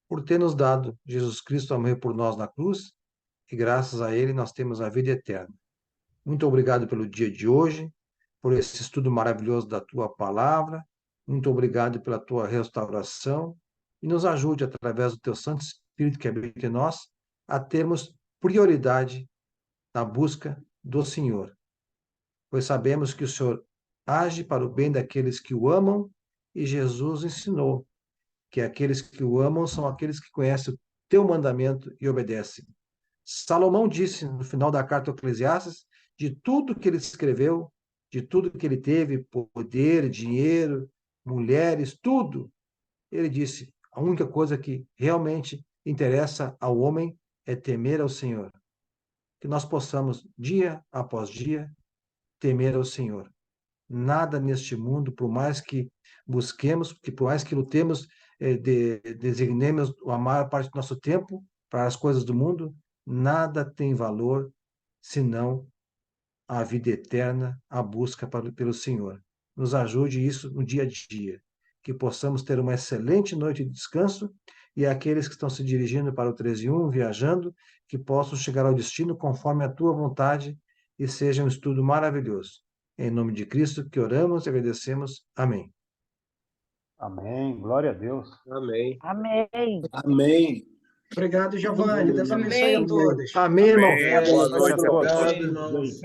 por ter nos dado Jesus Cristo a morrer por nós na cruz, e graças a ele nós temos a vida eterna. Muito obrigado pelo dia de hoje, por esse estudo maravilhoso da tua palavra, muito obrigado pela tua restauração, e nos ajude, através do teu Santo Espírito que habita em nós, a termos prioridade na busca do Senhor, pois sabemos que o Senhor age para o bem daqueles que o amam, e Jesus ensinou que aqueles que o amam são aqueles que conhecem o teu mandamento e obedecem. Salomão disse, no final da carta ao Eclesiastes, de tudo que ele escreveu, de tudo que ele teve, poder, dinheiro, mulheres, tudo, ele disse, a única coisa que realmente interessa ao homem é temer ao Senhor. Que nós possamos, dia após dia, temer ao Senhor. Nada neste mundo, por mais que busquemos, por mais que lutemos, designemos a maior parte do nosso tempo para as coisas do mundo, nada tem valor senão a vida eterna, a busca pelo Senhor. Nos ajude isso no dia a dia, que possamos ter uma excelente noite de descanso, e aqueles que estão se dirigindo para o 13:1, viajando, que possam chegar ao destino conforme a tua vontade e seja um estudo maravilhoso. Em nome de Cristo que oramos e agradecemos. Amém. Amém. Glória a Deus. Amém. Amém. Amém. Obrigado, Giovanni. Deus abençoe a todos. Amém, irmão. Boa noite a todos. obrigado, irmãos.